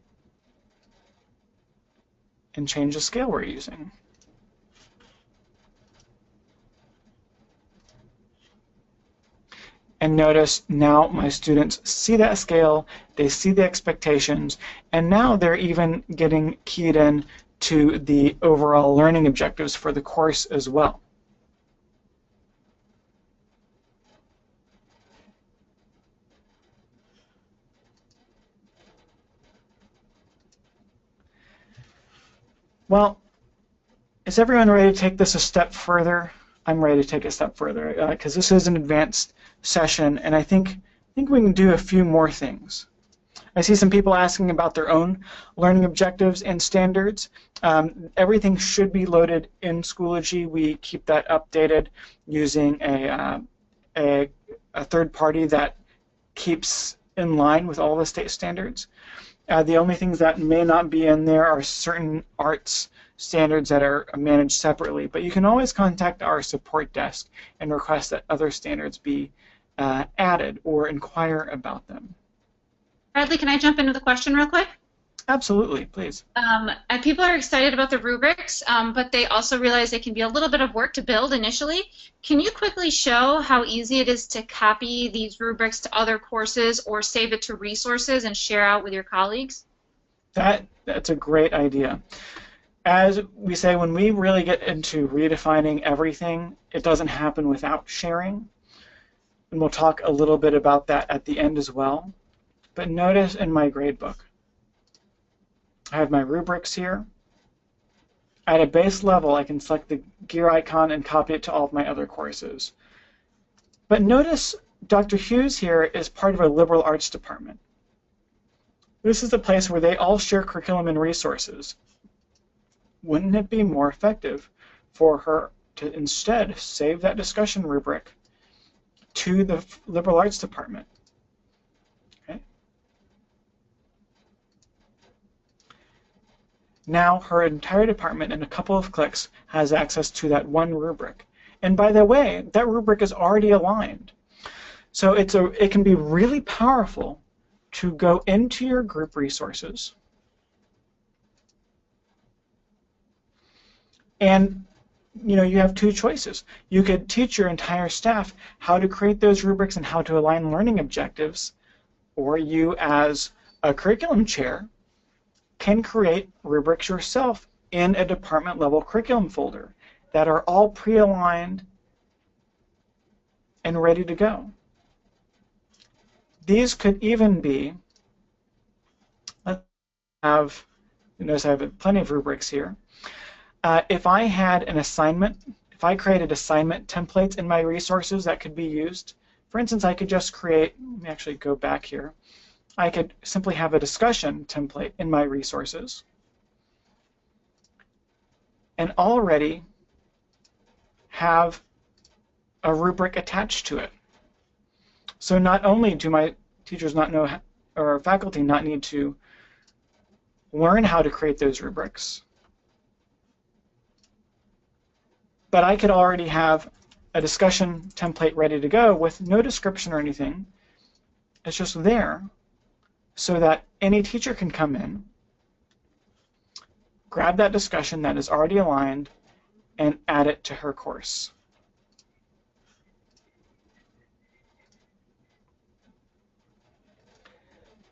[SPEAKER 1] the scale we're using. And notice now my students see that scale, they see the expectations, and now they're even getting keyed in to the overall learning objectives for the course as well. Well, is everyone ready to take this a step further? I'm ready to take a step further because this is an advanced session, and I think we can do a few more things. I see some people asking about their own learning objectives and standards. Everything should be loaded in Schoology. We keep that updated using a third party that keeps in line with all the state standards. The only things that may not be in there are certain arts standards that are managed separately, but you can always contact our support desk and request that other standards be added or inquire about them.
[SPEAKER 2] Bradley, can I jump into the question real quick?
[SPEAKER 1] Absolutely, please.
[SPEAKER 2] And people are excited about the rubrics, but they also realize it can be a little bit of work to build initially. Can you quickly show how easy it is to copy these rubrics to other courses or save it to resources and share out with your colleagues?
[SPEAKER 1] That's a great idea. As we say, when we really get into redefining everything, it doesn't happen without sharing. And we'll talk a little bit about that at the end as well. But notice in my gradebook, I have my rubrics here. At a base level, I can select the gear icon and copy it to all of my other courses. But notice Dr. Hughes here is part of a liberal arts department. This is a place where they all share curriculum and resources. Wouldn't it be more effective for her to instead save that discussion rubric to the liberal arts department? Okay. Now her entire department in a couple of clicks has access to that one rubric. And by the way, that rubric is already aligned. So it can be really powerful to go into your group resources and you have two choices. You could teach your entire staff how to create those rubrics and how to align learning objectives, or you as a curriculum chair can create rubrics yourself in a department level curriculum folder that are all pre-aligned and ready to go. These could even be, let's have, notice I have plenty of rubrics here. If I had an assignment, if I created assignment templates in my resources that could be used, for instance, I could just create, let me actually go back here, I could simply have a discussion template in my resources and already have a rubric attached to it. So not only do my teachers not know, or faculty not need to learn how to create those rubrics, but I could already have a discussion template ready to go with no description or anything. It's just there so that any teacher can come in, grab that discussion that is already aligned, and add it to her course.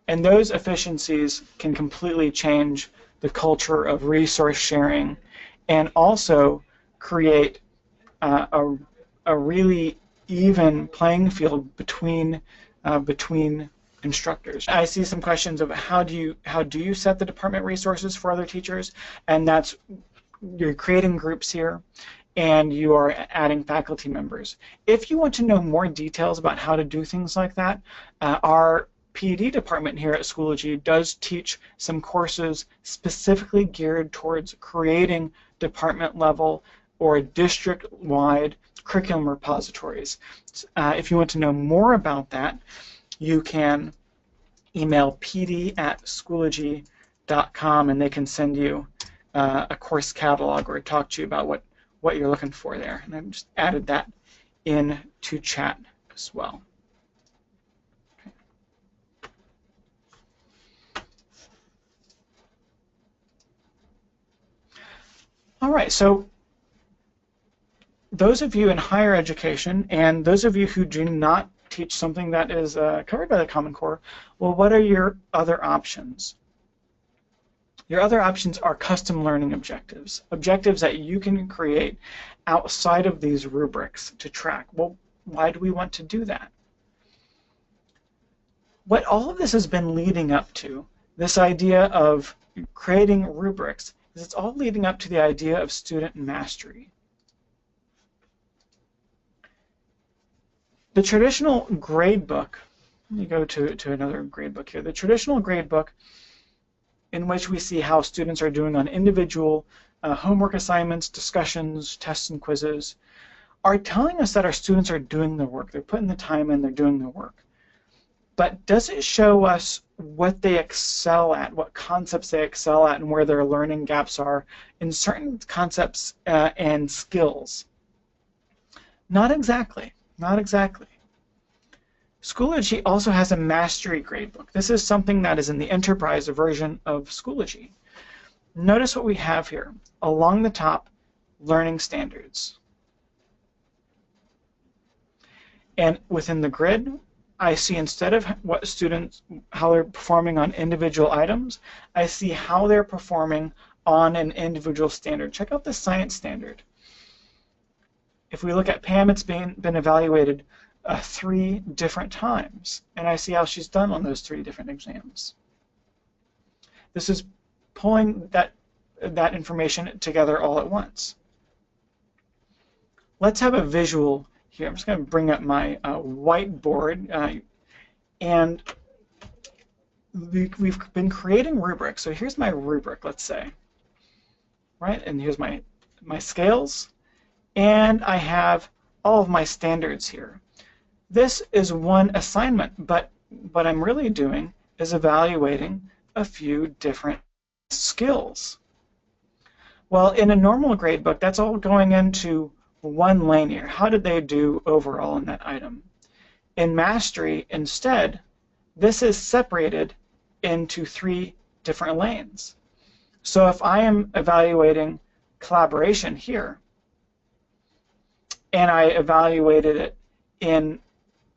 [SPEAKER 1] And those efficiencies can completely change the culture of resource sharing and also create a really even playing field between instructors. I see some questions of how do you set the department resources for other teachers, and that's you're creating groups here and you are adding faculty members. If you want to know more details about how to do things like that, our PD department here at Schoology does teach some courses specifically geared towards creating department level or district-wide curriculum repositories. If you want to know more about that, you can email pd@schoology.com and they can send you a course catalog or talk to you about what you're looking for there. And I've just added that into chat as well. All right, so those of you in higher education and those of you who do not teach something that is covered by the Common Core, well, what are your other options? Your other options are custom learning objectives, objectives that you can create outside of these rubrics to track. Well, why do we want to do that? What all of this has been leading up to, this idea of creating rubrics, is it's all leading up to the idea of student mastery. The traditional grade book, let me go to another grade book here. The traditional grade book, in which we see how students are doing on individual homework assignments, discussions, tests, and quizzes, are telling us that our students are doing the work. They're putting the time in, they're doing the work. But does it show us what they excel at, what concepts they excel at, and where their learning gaps are in certain concepts and skills? Not exactly. Not exactly. Schoology also has a mastery gradebook. This is something that is in the enterprise version of Schoology. Notice what we have here. Along the top, learning standards. And within the grid, I see instead of what students, how they're performing on individual items, I see how they're performing on an individual standard. Check out the science standard. If we look at Pam, it's been evaluated 3 different times, and I see how she's done on those 3 different exams. This is pulling that information together all at once. Let's have a visual here. I'm just going to bring up my whiteboard, and we've been creating rubrics. So here's my rubric, let's say, right? And here's my scales, and I have all of my standards here. This is one assignment, but what I'm really doing is evaluating a few different skills. Well, in a normal gradebook, that's all going into one lane here. How did they do overall in that item? In Mastery, instead, this is separated into 3 different lanes. So if I am evaluating collaboration here, and I evaluated it in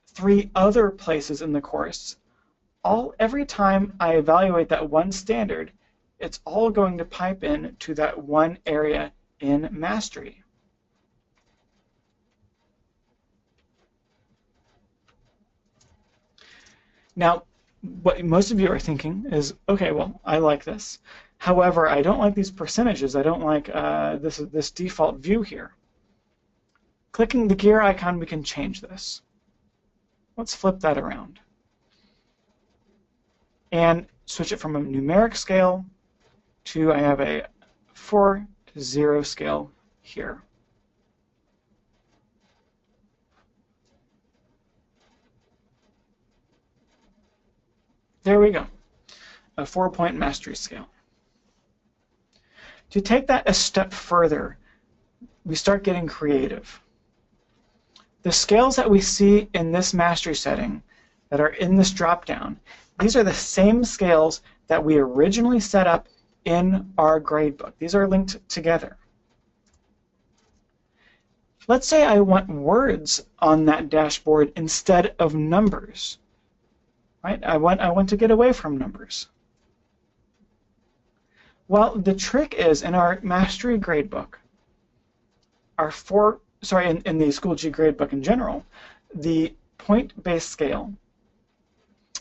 [SPEAKER 1] 3 other places in the course, every time I evaluate that one standard, it's all going to pipe in to that one area in Mastery. Now, what most of you are thinking is, okay, well, I like this. However, I don't like these percentages. I don't like this default view here. Clicking the gear icon, we can change this. Let's flip that around and switch it from a numeric scale to, I have a 4 to 0 scale here. There we go, a 4-point mastery scale. To take that a step further, we start getting creative. The scales that we see in this mastery setting that are in this drop-down, these are the same scales that we originally set up in our gradebook. These are linked together. Let's say I want words on that dashboard instead of numbers. Right? I want to get away from numbers. Well, the trick is in our Mastery gradebook, in the Schoology gradebook in general, the point-based scale,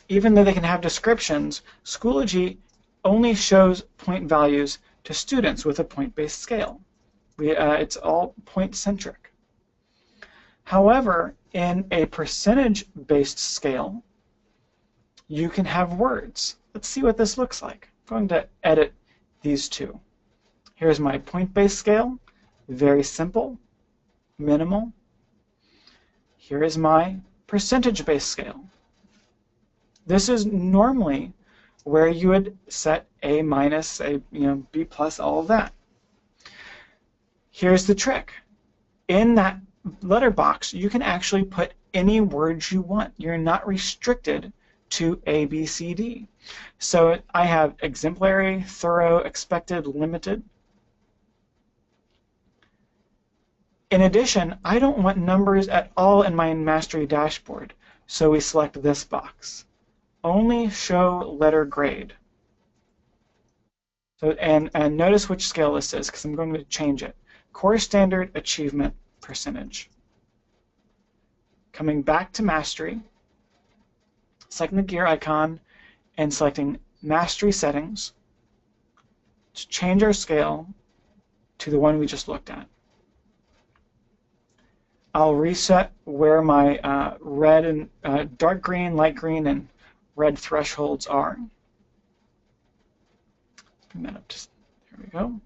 [SPEAKER 1] even though they can have descriptions, Schoology only shows point values to students with a point-based scale. It's all point-centric. However, in a percentage-based scale, you can have words. Let's see what this looks like. I'm going to edit these 2. Here's my point-based scale, very simple, minimal. Here is my percentage-based scale. This is normally where you would set A minus, B plus, all of that. Here's the trick. In that letter box, you can actually put any words you want. You're not restricted to A, B, C, D. So I have exemplary, thorough, expected, limited. In addition, I don't want numbers at all in my Mastery dashboard, so we select this box. Only show letter grade. So, and notice which scale this is, because I'm going to change it. Core Standard Achievement Percentage. Coming back to Mastery, selecting the gear icon and selecting Mastery Settings to change our scale to the one we just looked at. I'll reset where my red and dark green, light green, and red thresholds are. Let's bring that up to, there we go.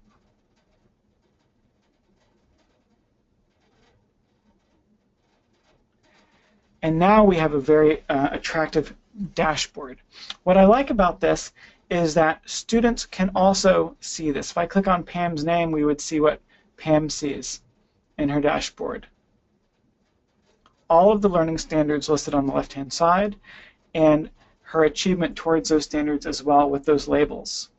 [SPEAKER 1] And now we have a very attractive dashboard. What I like about this is that students can also see this. If I click on Pam's name, we would see what Pam sees in her dashboard. all of the learning standards listed on the left-hand side and her achievement towards those standards as well with those labels.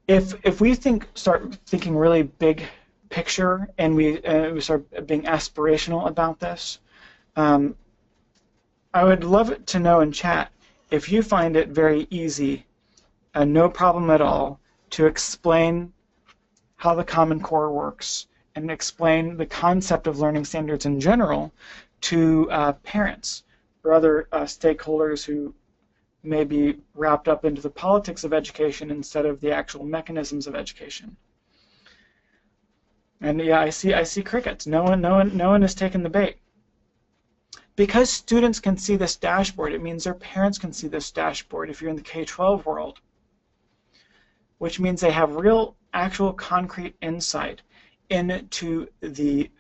[SPEAKER 1] If we start thinking really big picture and we start being aspirational about this, I would love it to know in chat if you find it very easy, no problem at all, to explain how the Common Core works and explain the concept of learning standards in general to parents or other stakeholders who may be wrapped up into the politics of education instead of the actual mechanisms of education. And yeah, I see crickets. No one has taken the bait. Because students can see this dashboard, it means their parents can see this dashboard if you're in the K-12 world, which means they have real, actual, concrete insight into the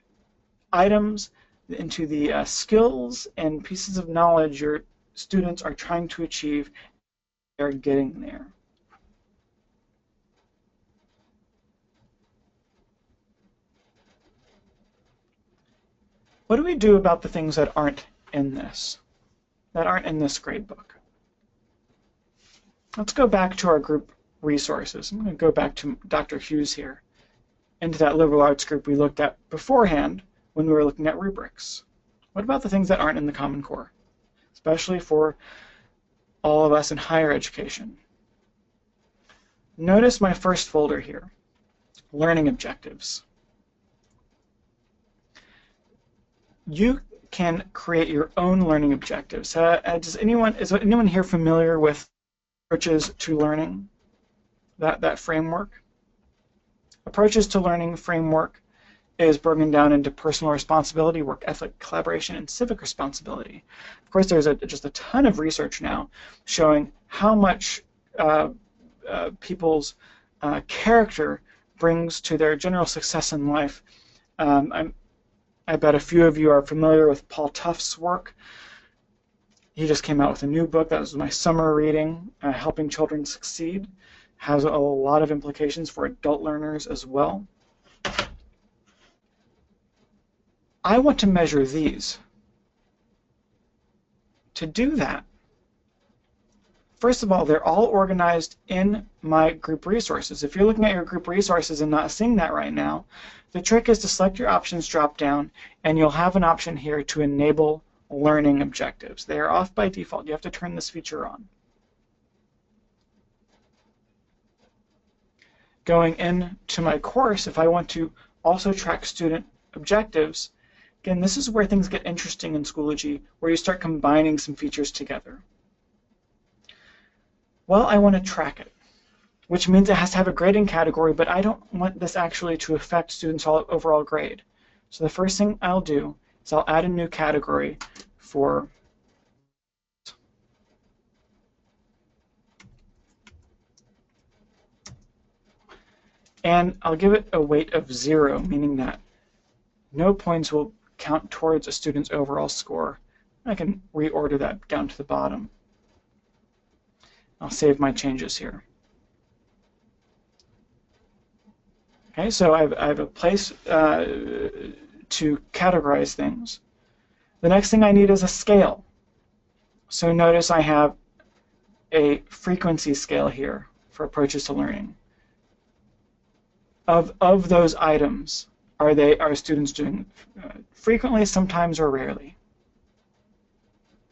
[SPEAKER 1] items, into the skills and pieces of knowledge your students are trying to achieve. They're getting there. What do we do about the things that aren't in this grade book? Let's go back to our group resources. I'm going to go back to Dr. Hughes here, into that liberal arts group we looked at beforehand when we were looking at rubrics. What about the things that aren't in the Common Core, especially for all of us in higher education? Notice my first folder here, learning objectives. You can create your own learning objectives. Is anyone here familiar with approaches to learning? That framework? Approaches to learning framework is broken down into personal responsibility, work ethic, collaboration, and civic responsibility. Of course, there's just a ton of research now showing how much people's character brings to their general success in life. I bet a few of you are familiar with Paul Tufts' work. He just came out with a new book. That was my summer reading, Helping Children Succeed. Has a lot of implications for adult learners as well. I want to measure these. To do that, first of all, they're all organized in my group resources. If you're looking at your group resources and not seeing that right now, the trick is to select your options drop down, and you'll have an option here to enable learning objectives. They are off by default. You have to turn this feature on. Going into my course, if I want to also track student objectives, again, this is where things get interesting in Schoology, where you start combining some features together. Well, I want to track it, which means it has to have a grading category, but I don't want this actually to affect students' overall grade. So the first thing I'll do is I'll add a new category for and I'll give it a weight of 0, meaning that no points will count towards a student's overall score. I can reorder that down to the bottom. I'll save my changes here. Okay, so I have a place to categorize things. The next thing I need is a scale. So notice I have a frequency scale here for approaches to learning. Of those items, are students doing frequently, sometimes, or rarely?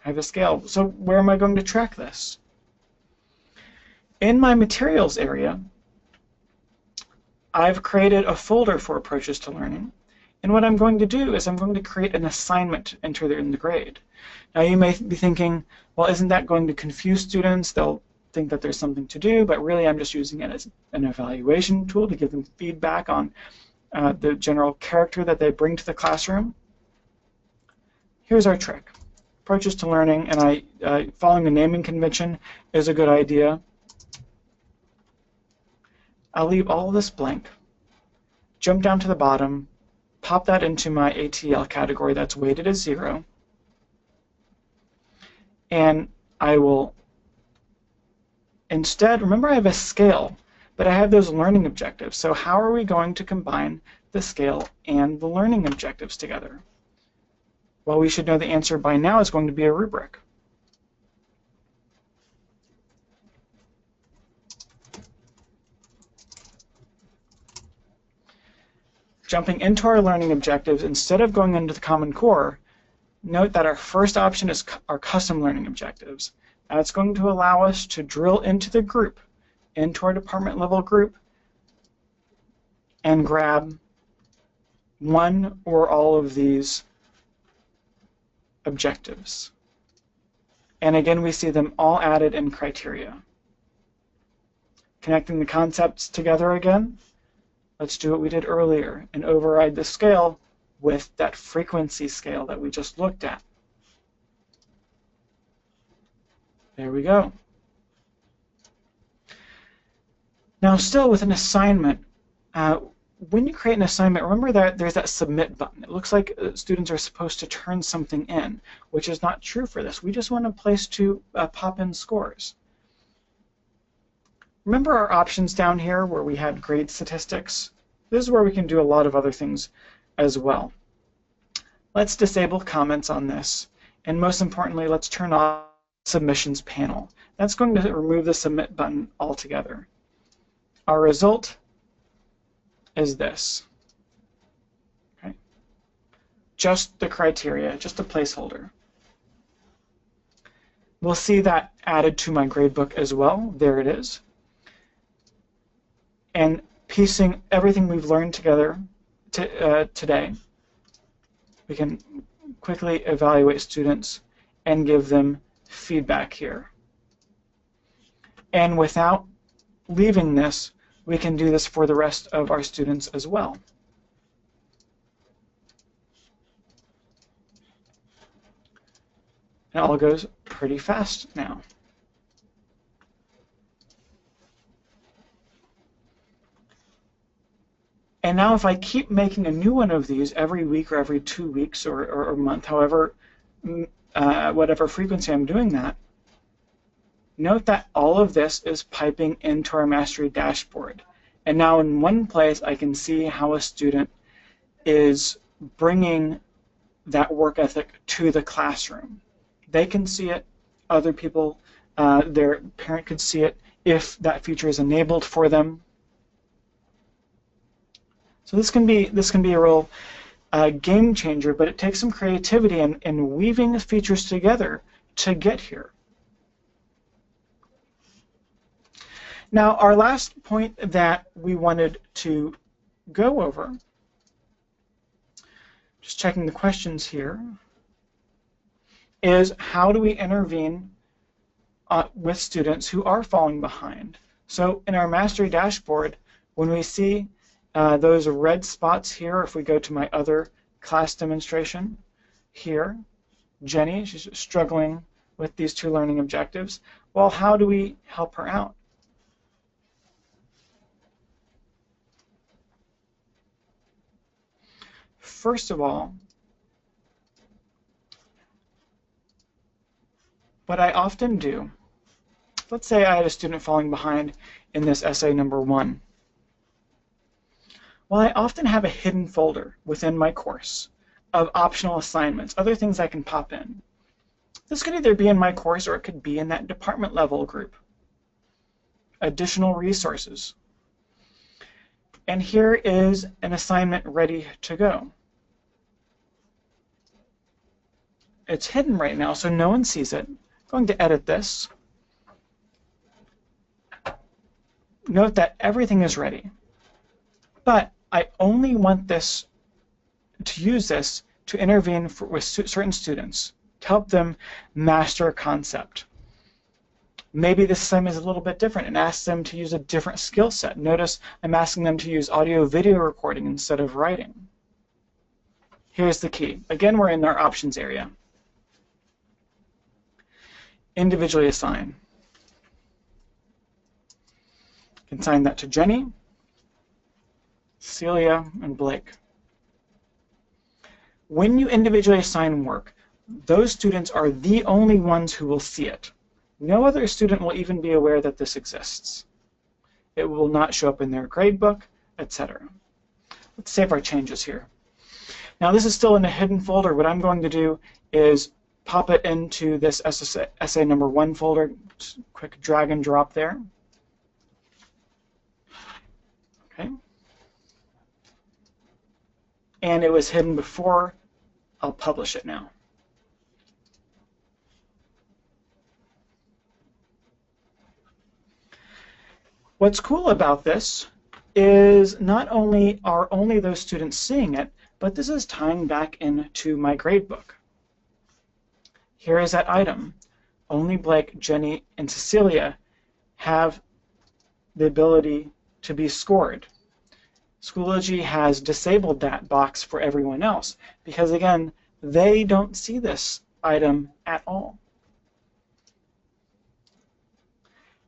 [SPEAKER 1] I have a scale. So where am I going to track this? In my materials area, I've created a folder for approaches to learning. And what I'm going to do is I'm going to create an assignment to enter in the grade. Now you may be thinking, well, isn't that going to confuse students? They'll think that there's something to do, but really I'm just using it as an evaluation tool to give them feedback on the general character that they bring to the classroom. Here's our trick. Approaches to learning, and following a naming convention is a good idea. I'll leave all of this blank, jump down to the bottom, pop that into my ATL category that's weighted as 0, and I will instead, remember I have a scale, but I have those learning objectives. So how are we going to combine the scale and the learning objectives together? Well, we should know the answer by now is going to be a rubric. Jumping into our learning objectives, instead of going into the Common Core, note that our first option is our custom learning objectives. That's going to allow us to drill into the group, into our department level group, and grab one or all of these objectives. And again, we see them all added in criteria. Connecting the concepts together again, let's do what we did earlier and override the scale with that frequency scale that we just looked at. There we go. Now, still with an assignment, when you create an assignment, remember that there's that submit button. It looks like students are supposed to turn something in, which is not true for this. We just want a place to pop in scores. Remember our options down here where we had grade statistics? This is where we can do a lot of other things as well. Let's disable comments on this. And most importantly, let's turn off submissions panel. That's going to remove the submit button altogether. Our result is this. Okay. Just the criteria, just a placeholder. We'll see that added to my gradebook as well. There it is. And piecing everything we've learned together today, we can quickly evaluate students and give them feedback here. And without leaving this, we can do this for the rest of our students as well. It all goes pretty fast now. And now if I keep making a new one of these every week or every 2 weeks or a month, however, whatever frequency I'm doing that, note that all of this is piping into our Mastery dashboard. And now in one place I can see how a student is bringing that work ethic to the classroom. They can see it, other people, their parent could see it if that feature is enabled for them. So this can be a real game changer, but it takes some creativity and weaving the features together to get here. Now, our last point that we wanted to go over, just checking the questions here, is how do we intervene with students who are falling behind? So in our Mastery dashboard, when we see those red spots here, if we go to my other class demonstration here, Jenny, she's struggling with these 2 learning objectives. Well, how do we help her out? First of all, what I often do, let's say I had a student falling behind in this essay number 1. Well, I often have a hidden folder within my course of optional assignments, other things I can pop in. This could either be in my course or it could be in that department level group. Additional resources. And here is an assignment ready to go. It's hidden right now, so no one sees it. I'm going to edit this. Note that everything is ready. But I only want this to use this to intervene with certain students, to help them master a concept. Maybe this assignment is a little bit different and asks them to use a different skill set. Notice I'm asking them to use audio-video recording instead of writing. Here's the key. Again, we're in our options area. Individually assign. You can assign that to Jenny, Celia, and Blake. When you individually assign work, those students are the only ones who will see it. No other student will even be aware that this exists. it will not show up in their gradebook, etc. Let's save our changes here. Now this is still in a hidden folder. What I'm going to do is pop it into this essay number 1 folder. Just quick drag and drop there. Okay. And it was hidden before. I'll publish it now. What's cool about this is not only are only those students seeing it, but this is tying back into my gradebook. Here is that item. Only Blake, Jenny, and Cecilia have the ability to be scored. Schoology has disabled that box for everyone else because, again, they don't see this item at all.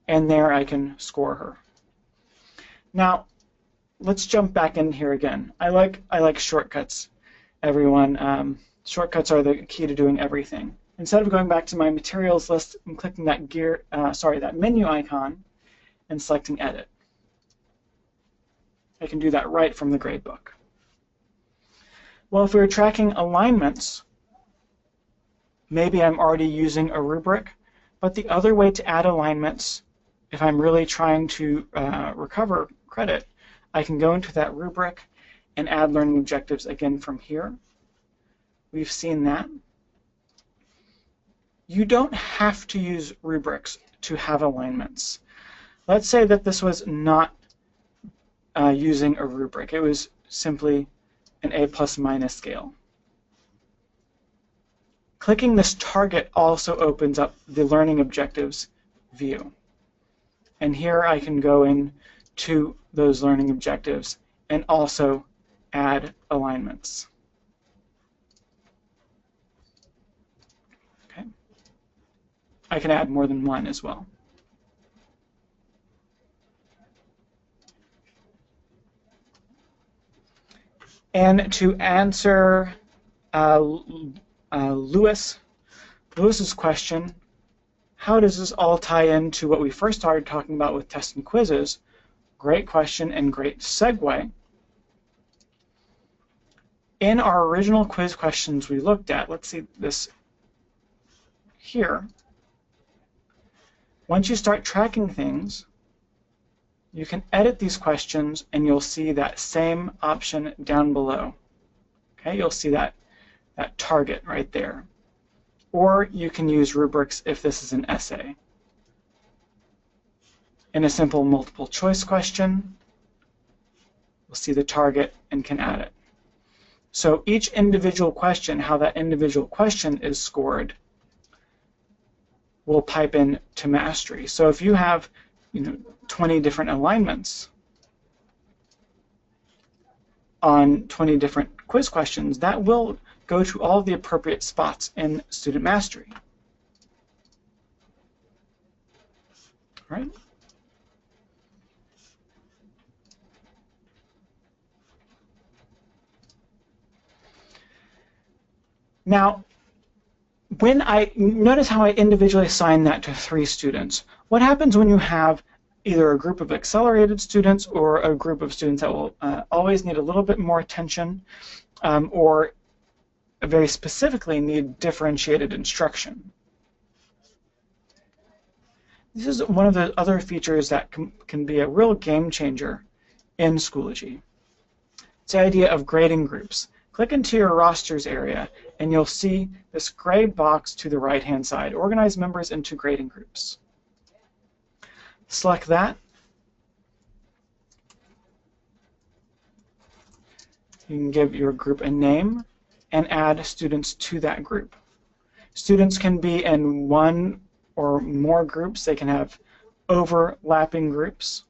[SPEAKER 1] And there I can score her. Now, let's jump back in here again. I like shortcuts, everyone. Shortcuts are the key to doing everything. Instead of going back to my materials list, I'm clicking that that menu icon and selecting Edit. I can do that right from the gradebook. Well, if we were tracking alignments, maybe I'm already using a rubric, but the other way to add alignments, if I'm really trying to recover credit, I can go into that rubric and add learning objectives again from here. We've seen that. You don't have to use rubrics to have alignments. Let's say that this was not using a rubric. It was simply an A+- scale. Clicking this target also opens up the learning objectives view. And here I can go in to those learning objectives and also add alignments. Okay. I can add more than one as well. And to answer Lewis's question, how does this all tie into what we first started talking about with tests and quizzes? Great question and great segue. In our original quiz questions we looked at, let's see this here. Once you start tracking things, you can edit these questions and you'll see that same option down below. Okay, you'll see that target right there. Or you can use rubrics if this is an essay. In a simple multiple choice question, we'll see the target and can add it. So each individual question, how that individual question is scored, will pipe in to mastery. So if you have 20 different alignments on 20 different quiz questions, that will go to all the appropriate spots in student mastery. All right? Now, when notice how I individually assign that to 3 students. What happens when you have either a group of accelerated students or a group of students that will always need a little bit more attention or very specifically need differentiated instruction? This is one of the other features that can be a real game changer in Schoology. It's the idea of grading groups. Click into your rosters area and you'll see this gray box to the right-hand side. Organize members into grading groups. Select that. You can give your group a name and add students to that group. Students can be in one or more groups. They can have overlapping groups.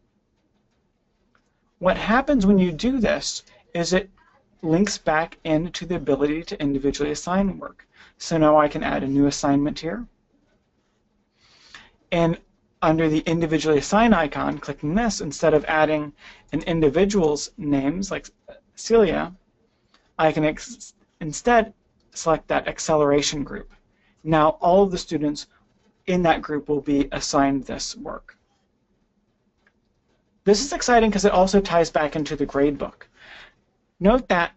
[SPEAKER 1] What happens when you do this is it links back into the ability to individually assign work. So now I can add a new assignment here. And under the individually assign icon, clicking this, instead of adding an individual's names like Celia, I can instead select that acceleration group. Now all of the students in that group will be assigned this work. This is exciting because it also ties back into the gradebook. Note that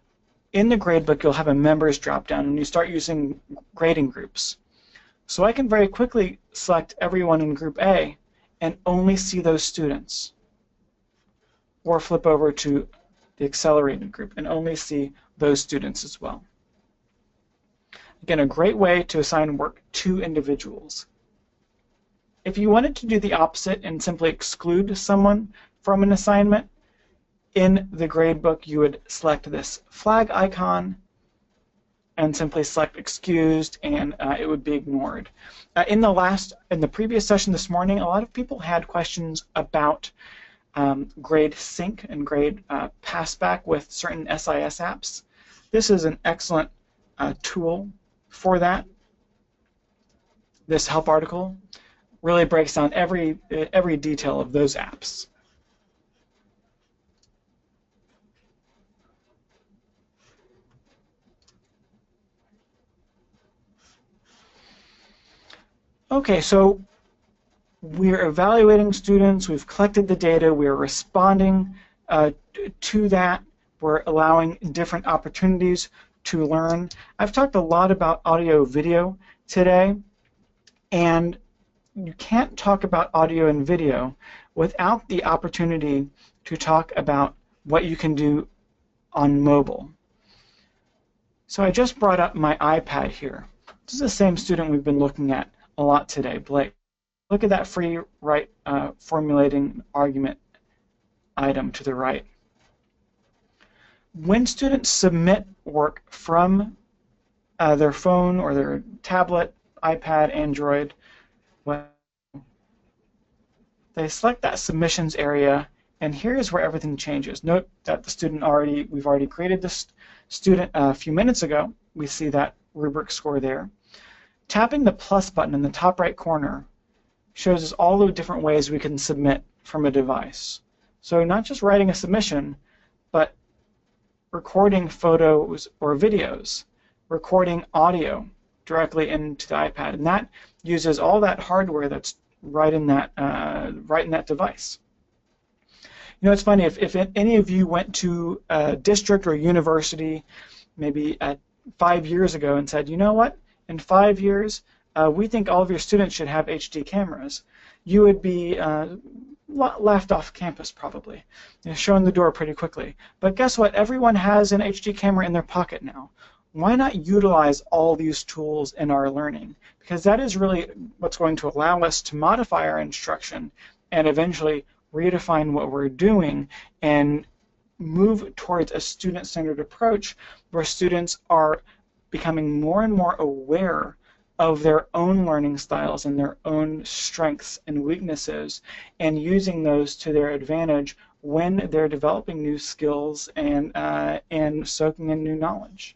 [SPEAKER 1] in the gradebook you'll have a members dropdown and you start using grading groups. So I can very quickly select everyone in group A and only see those students. Or flip over to the accelerated group and only see those students as well. Again, a great way to assign work to individuals. If you wanted to do the opposite and simply exclude someone from an assignment, in the gradebook you would select this flag icon and simply select excused, and it would be ignored. In the previous session this morning, a lot of people had questions about grade sync and grade passback with certain SIS apps. This is an excellent tool for that. This help article really breaks down every detail of those apps. Okay, so we're evaluating students, we've collected the data, we're responding to that, we're allowing different opportunities to learn. I've talked a lot about audio video today, and you can't talk about audio and video without the opportunity to talk about what you can do on mobile. So I just brought up my iPad here. This is the same student we've been looking at a lot today, Blake. Look at that free write formulating argument item to the right. When students submit work from their phone or their tablet, iPad, Android, they select that submissions area, and here's where everything changes. Note that we've already created this student a few minutes ago. We see that rubric score there. Tapping the plus button in the top right corner shows us all the different ways we can submit from a device. So not just writing a submission, but recording photos or videos, recording audio directly into the iPad, and that uses all that hardware that's right in that device. You know, it's funny, if any of you went to a district or a university maybe 5 years ago and said, you know what, in 5 years we think all of your students should have HD cameras, you would be laughed off campus probably, shown the door pretty quickly. But guess what? Everyone has an HD camera in their pocket now. Why not utilize all these tools in our learning? Because that is really what's going to allow us to modify our instruction and eventually redefine what we're doing and move towards a student-centered approach where students are becoming more and more aware of their own learning styles and their own strengths and weaknesses, and using those to their advantage when they're developing new skills and soaking in new knowledge.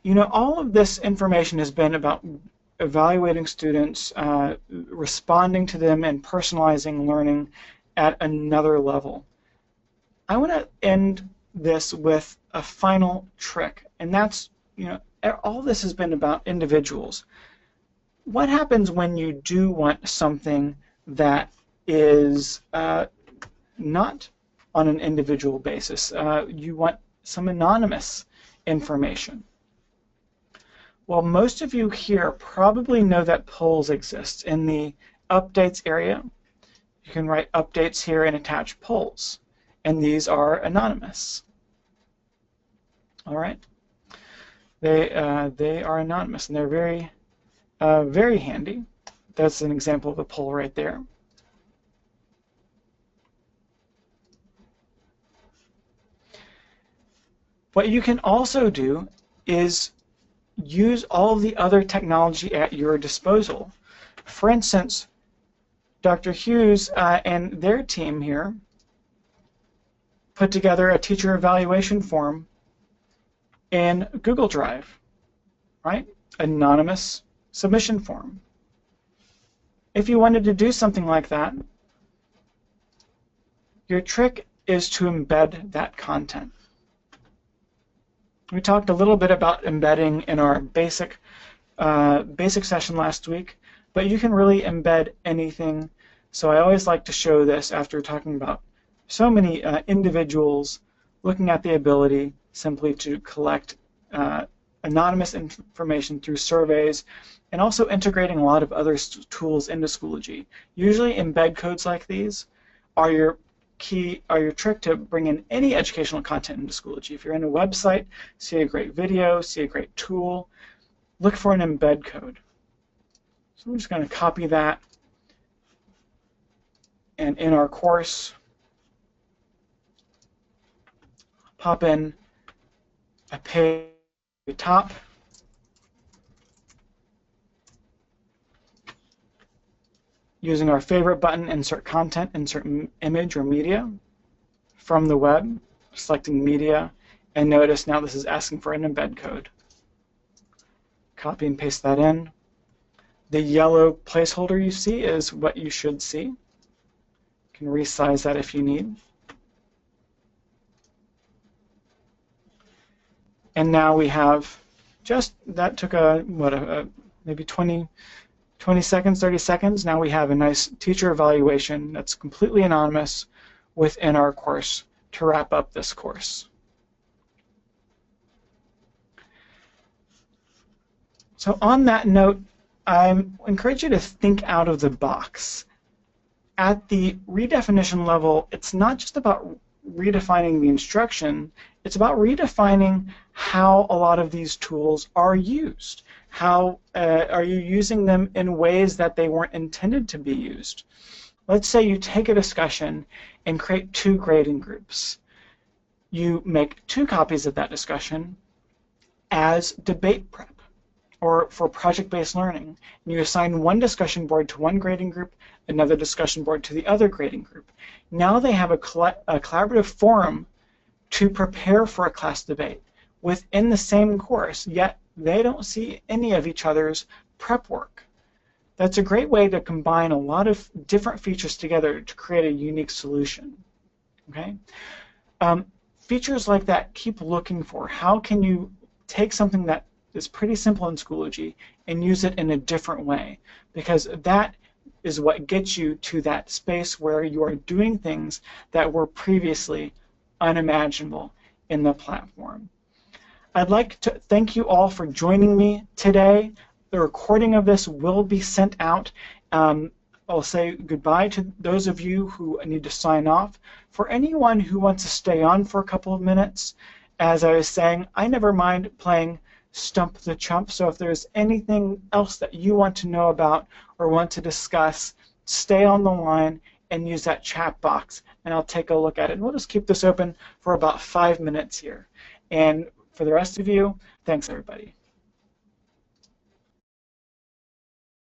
[SPEAKER 1] You know, all of this information has been about evaluating students, responding to them, and personalizing learning at another level. I want to end this with a final trick, and that's, you know, all this has been about individuals. What happens when you do want something that is not on an individual basis? You want some anonymous information. Well, most of you here probably know that polls exist. In the updates area, you can write updates here and attach polls, and these are anonymous. All right, they are anonymous, and they're very very handy. That's an example of a poll right there. What you can also do is use all of the other technology at your disposal. For instance, Dr. Hughes and their team here put together a teacher evaluation form in Google Drive, right? Anonymous submission form. If you wanted to do something like that, your trick is to embed that content. We talked a little bit about embedding in our basic basic session last week, but you can really embed anything. So I always like to show this after talking about so many individuals looking at the ability simply to collect anonymous information through surveys, and also integrating a lot of other tools into Schoology. Usually embed codes like these are your trick to bring in any educational content into Schoology. If you're in a website, see a great video, see a great tool, look for an embed code. So I'm just going to copy that, and in our course, pop in a page at the top. Using our favorite button, insert content, insert image or media from the web, selecting media, and notice now this is asking for an embed code. Copy and paste that in. The yellow placeholder you see is what you should see. You can resize that if you need. And now we have that took maybe 20 seconds, 30 seconds. Now we have a nice teacher evaluation that's completely anonymous within our course to wrap up this course. So on that note, I encourage you to think out of the box. At the redefinition level, it's not just about redefining the instruction, it's about redefining how a lot of these tools are used. How are you using them in ways that they weren't intended to be used? Let's say you take a discussion and create 2 grading groups. You make 2 copies of that discussion as debate prep or for project-based learning. And you assign one discussion board to one grading group, another discussion board to the other grading group. Now they have a collaborative forum to prepare for a class debate within the same course, yet they don't see any of each other's prep work. That's a great way to combine a lot of different features together to create a unique solution. Okay? Features like that, keep looking for. How can you take something that is pretty simple in Schoology and use it in a different way? Because that is what gets you to that space where you are doing things that were previously unimaginable in the platform. I'd like to thank you all for joining me today. The recording of this will be sent out. I'll say goodbye to those of you who need to sign off. For anyone who wants to stay on for a couple of minutes, as I was saying, I never mind playing Stump the Chump, so if there's anything else that you want to know about or want to discuss, stay on the line and use that chat box, and I'll take a look at it. And we'll just keep this open for about 5 minutes here. And for the rest of you, thanks everybody.